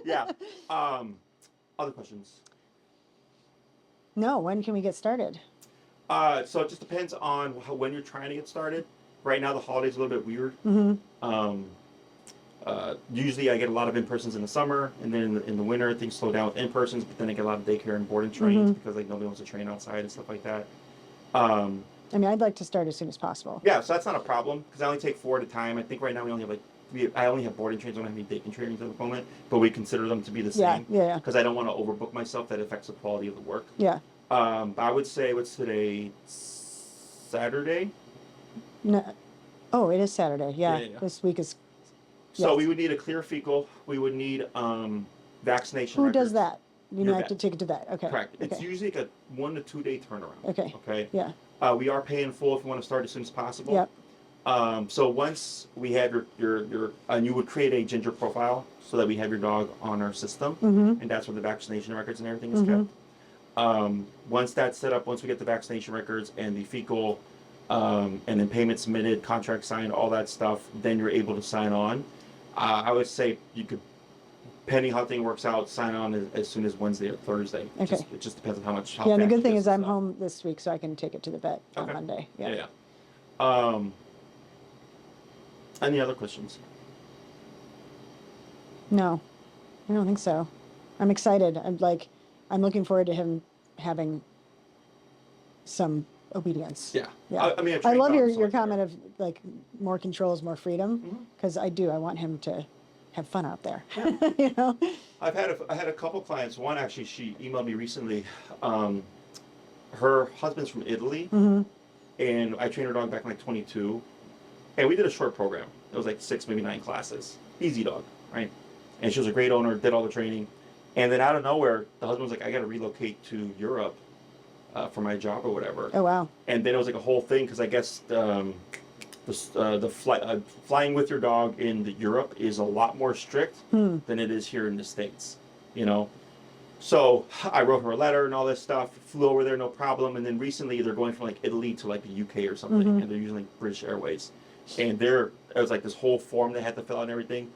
Yeah. Other questions? No, when can we get started? So it just depends on when you're trying to get started. Right now, the holiday's a little bit weird. Usually I get a lot of in-persons in the summer, and then in the winter things slow down with in-persons, but then I get a lot of daycare and boarding trains because like nobody wants to train outside and stuff like that. I mean, I'd like to start as soon as possible. Yeah, so that's not a problem because I only take 4 at a time. I think right now we only have I only have boarding trains. I don't have any daycare trains at the moment, but we consider them to be the same. Yeah. Because I don't want to overbook myself. That affects the quality of the work. Yeah. But I would say, what's today? Saturday? No. Oh, it is Saturday. Yeah. Yeah. This week is. So yes. we would need a clear fecal. We would need vaccination Who records. does that? You Your have vet. to take it to vet. Okay. Correct. Okay. It's usually like a 1 to 2 day turnaround. Okay. Okay. Yeah. We are paying full if you want to start as soon as possible. Yep. So once we have your and you would create a ginger profile so that we have your dog on our system, and that's where the vaccination records and everything is kept. Once that's set up, once we get the vaccination records and the fecal, and then payment submitted, contract signed, all that stuff, then you're able to sign on. I would say you could, depending how thing works out, sign on as soon as Wednesday or Thursday. Okay. It just depends on how much. Yeah, and the fast good it thing is is and I'm stuff. home this week, so I can take it to the vet on Okay. Monday. Yeah. Any other questions? No, I don't think so. I'm excited. I'm looking forward to him having some obedience. Yeah. Yeah. I mean, I love your comment of like more control is more freedom, because I want him to have fun out there. You know. I had a couple clients. One actually, she emailed me recently. Her husband's from Italy, and I trained her dog back in like 22, and we did a short program. It was like 6, maybe 9 classes. Easy dog, right? And she was a great owner, did all the training, and then out of nowhere, the husband was like, "I got to relocate to Europe for my job or whatever." Oh wow. And then it was like a whole thing because I guess flying with your dog in Europe is a lot more strict than it is here in the States, you know. So I wrote her a letter and all this stuff, flew over there, no problem. And then recently they're going from like Italy to like the UK or something, and they're using like British Airways. And it was like this whole form they had to fill out and everything,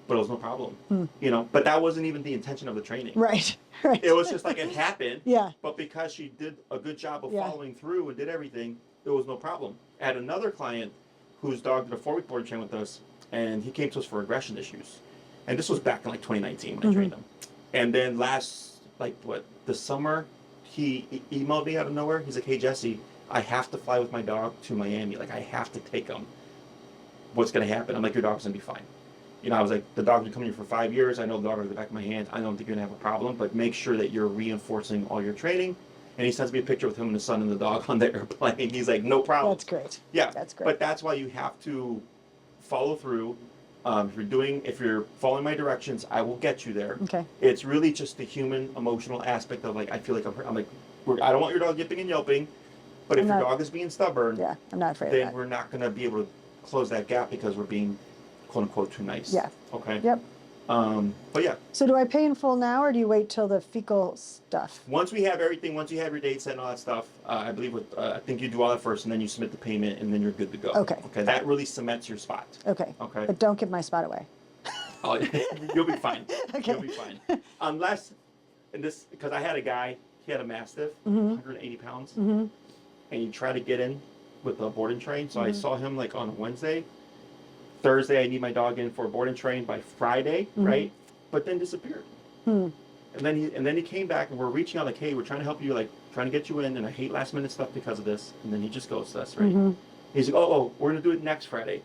but it was no problem, you know. But that wasn't even the intention of the training. Right, right. It was just like it happened. Yeah. But because she did a good job of following through and did everything, it was no problem. I had another client whose dog did a 4-week board train with us, and he came to us for aggression issues. And this was back in like 2019 when I trained him. And then this summer, he emailed me out of nowhere. He's like, "Hey, Jesse, I have to fly with my dog to Miami. Like, I have to take him. What's going to happen?" I'm like, "Your dog's going to be fine." You know, I was like, "The dog's been coming here for 5 years. I know the dog on the back of my hand. I don't think you're going to have a problem, but make sure that you're reinforcing all your training." And he sends me a picture with him and the son and the dog on the airplane. He's like, "No problem." That's great. Yeah. That's great. But that's why you have to follow through. If you're following my directions, I will get you there. Okay. It's really just the human emotional aspect of like, I feel like I'm like, I don't want your dog yipping and yelping, but if your dog is being stubborn, yeah, I'm not afraid of then that. we're not going to be able to close that gap because we're being quote unquote too nice. Yeah. Okay. Yep. But yeah. So do I pay in full now, or do you wait till the fecal stuff? Once we have everything, once you have your date set and all that stuff, I believe I think you do all that first, and then you submit the payment, and then you're good to go. Okay. Okay. That really cements your spot. Okay. Okay. But don't give my spot away. Oh, you'll be fine. Okay. You'll be fine. Unless, because I had a guy, he had a Mastiff, 180 pounds, and he tried to get in with a board and train. So I saw him like on Wednesday. Thursday, I need my dog in for a board and train by Friday, right? But then disappeared. And then he came back, and we're reaching out like, "Hey, we're trying to help you, like trying to get you in, and I hate last minute stuff because of this." And then he just goes to us, right? He's like, "Oh, we're gonna do it next Friday."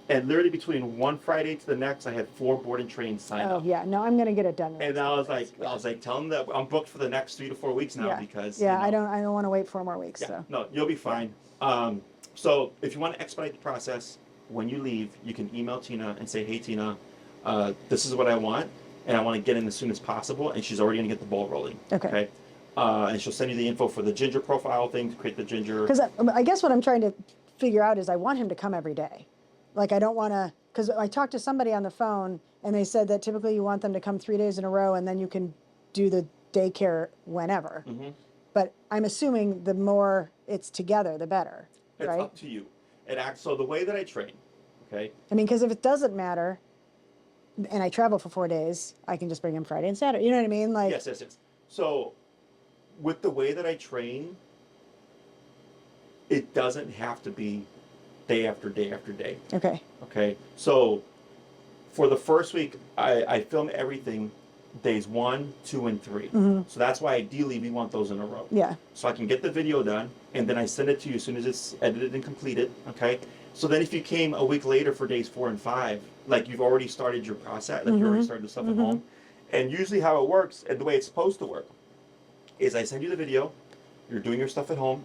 And literally between one Friday to the next, I had 4 board and train signed up. Oh yeah, no, I'm gonna get it done. And I was like, tell him that I'm booked for the next 3 to 4 weeks now because I don't want to wait 4 more weeks. Yeah, So no, you'll be fine. So if you want to expedite the process, when you leave, you can email Tina and say, "Hey Tina, this is what I want, and I want to get in as soon as possible." And she's already gonna get the ball rolling. Okay. And she'll send you the info for the ginger profile thing to create the ginger. Because I guess what I'm trying to figure out is I want him to come every day. Like I don't want to, because I talked to somebody on the phone and they said that typically you want them to come 3 days in a row and then you can do the daycare whenever. But I'm assuming the more it's together, the better, It's right? up to you. So the way that I train, okay? I mean, because if it doesn't matter and I travel for 4 days, I can just bring him Friday and Saturday. You know what I mean? Like Yes. So with the way that I train, it doesn't have to be day after day after day. Okay. Okay. So for the first week, I film everything days 1, 2, and 3. So that's why ideally we want those in a row. Yeah. So I can get the video done, and then I send it to you as soon as it's edited and completed. Okay. So then if you came a week later for days 4 and 5, like you've already started your process, like you already started the stuff at home. And usually how it works, and the way it's supposed to work, is I send you the video, you're doing your stuff at home,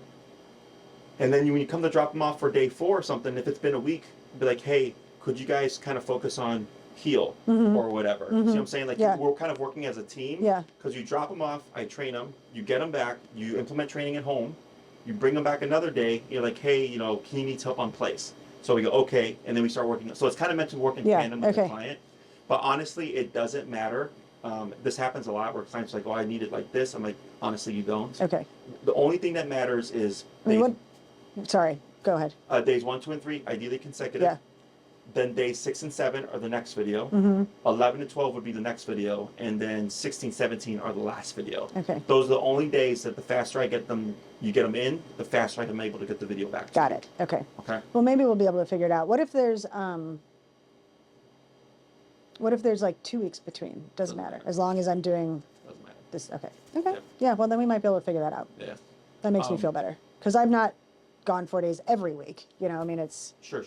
and then when you come to drop them off for day 4 or something, if it's been a week, be like, "Hey, could you guys kind of focus on heel or whatever?" See what I'm saying? Like we're kind of working as a team. Yeah. Because you drop them off, I train them, you get them back, you implement training at home, you bring them back another day, you're like, "Hey, you know, he needs help on place." So we go, "Okay," and then we start working. So it's kind of meant to work in tandem with the client. But honestly, it doesn't matter. This happens a lot where clients are like, "Oh, I need it like this." I'm like, honestly, you don't. Okay. The only thing that matters is Sorry, go ahead. days 1, 2, and 3, ideally consecutive. Yeah. Then days 6 and 7 are the next video. 11 and 12 would be the next video, and then 16, 17 are the last video. Okay. Those are the only days that the faster I get them, you get them in, the faster I'm able to get the video back. Got it. Okay. Okay. Well, maybe we'll be able to figure it out. What if there's like 2 weeks between? Doesn't matter. As long as I'm doing Doesn't matter. this. Okay. Okay. Yeah. Yeah. Well, then we might be able to figure that out. Yeah. That makes me feel better because I'm not gone 4 days every week. You know, I mean, it's Sure.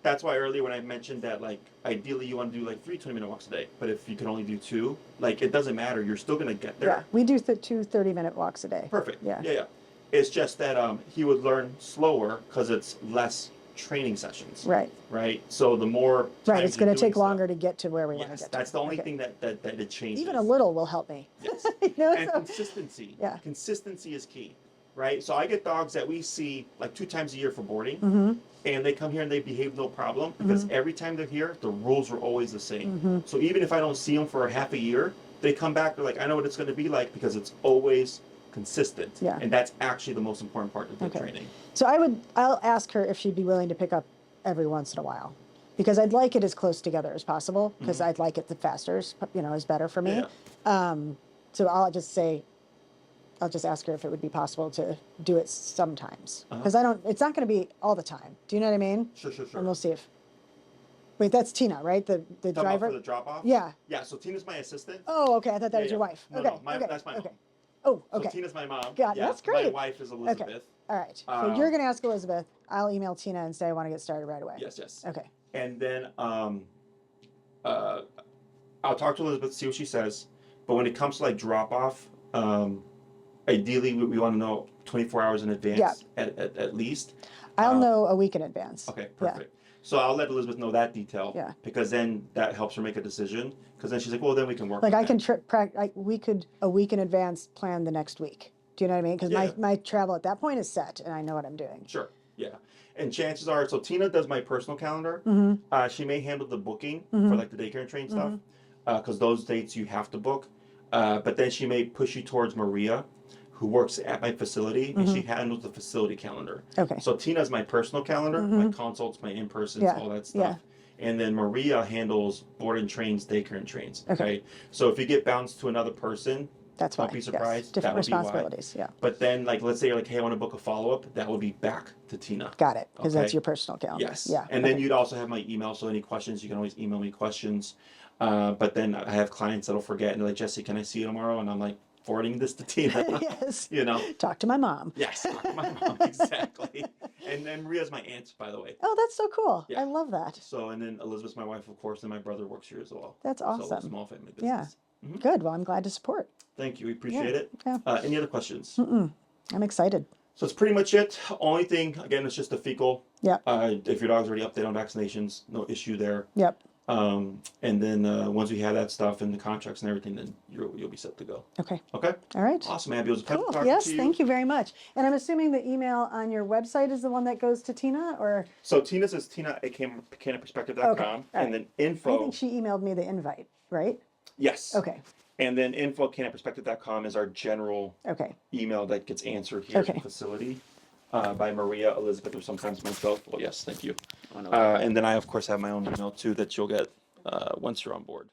That's why earlier when I mentioned that, like, ideally you want to do like 3 20-minute walks a day, but if you can only do 2, like, it doesn't matter. You're still going to get there. Yeah, we do 2 30-minute walks a day. Perfect. Yeah. Yeah. It's just that he would learn slower because it's less training sessions. Right. Right. So the more right, it's going to take stuff, longer to get to where we want to get. That's the only thing that it changes. Even a little will help me. Yes. You know, And so- consistency. Yeah. Consistency is key. Right. So I get dogs that we see like 2 times a year for boarding, and they come here and they behave no problem because every time they're here, the rules are always the same. So even if I don't see them for a half a year, they come back. They're like, I know what it's going to be like because it's always consistent. Yeah. And that's actually the most important part of the training. So I'll ask her if she'd be willing to pick up every once in a while, because I'd like it as close together as possible, because I'd like it the faster, is better for me. Yeah. So I'll just ask her if it would be possible to do it sometimes, because it's not going to be all the time. Do you know what I mean? Sure. And we'll see if. Wait, that's Tina, right? The driver. For the drop off. Yeah. Yeah. So Tina's my assistant. Oh, okay. I thought that was your wife. No, okay. no, that's my mom. Oh, okay. So Tina's my mom. Got it. Yeah, That's great. My wife is Elizabeth. Okay. All right. So you're going to ask Elizabeth. I'll email Tina and say I want to get started right away. Yes. Okay. And then I'll talk to Elizabeth, see what she says. But when it comes to like drop off, ideally we want to know 24 hours in advance at least. I'll know a week in advance. Okay, perfect. Yeah. So I'll let Elizabeth know that detail. Yeah. Because then that helps her make a decision. Because then she's like, well, then we can work. Like I can we could a week in advance plan the next week. Do you know what I mean? Because my travel at that point is set and I know what I'm doing. Sure. Yeah. And chances are, so Tina does my personal calendar. She may handle the booking for like the daycare and train stuff, because those dates you have to book. But then she may push you towards Maria, who works at my facility, and she handles the facility calendar. Okay. So Tina's my personal calendar, my consults, my in-persons, all that stuff. And then Maria handles board and trains, daycare and trains. Okay. So if you get bounced to another person, that's why. Don't be surprised. Yes. Different that would responsibilities. Be why. Yeah. But then, like, let's say you're like, hey, I want to book a follow-up. That would be back to Tina. Got it. Because that's your personal calendar. Yes. Yeah. And then you'd also have my email. So any questions, you can always email me questions. But then I have clients that'll forget and they're like, Jesse, can I see you tomorrow? And I'm like, forwarding this to Tina. Yes. You know. Talk to my mom. Yes. Talk to my mom. Exactly. And then Maria's my aunt, by the way. Oh, that's so cool. Yeah. I love that. So, and then Elizabeth's my wife, of course, and my brother works here as well. That's awesome. So, small family business. Yeah. Good. Well, I'm glad to support. Thank you. We appreciate it. Yeah. Any other questions? I'm excited. So it's pretty much it. Only thing, again, it's just a fecal. Yep. If your dog's already updated on vaccinations, no issue there. Yep. And then once we have that stuff and the contracts and everything, then you'll be set to go. Okay. Okay. All right. Awesome, Abby. It was a pleasure talking Yes, to you. thank you very much. And I'm assuming the email on your website is the one that goes to Tina, or? So Tina's is tina@canonperspective.com, Okay. and then info. I think she emailed me the invite, right? Yes. Okay. And then info@canonperspective.com is our general email that gets answered here at the facility by Maria, Elizabeth, or sometimes myself. Well, yes, thank you. And then I, of course, have my own email too that you'll get once you're on board.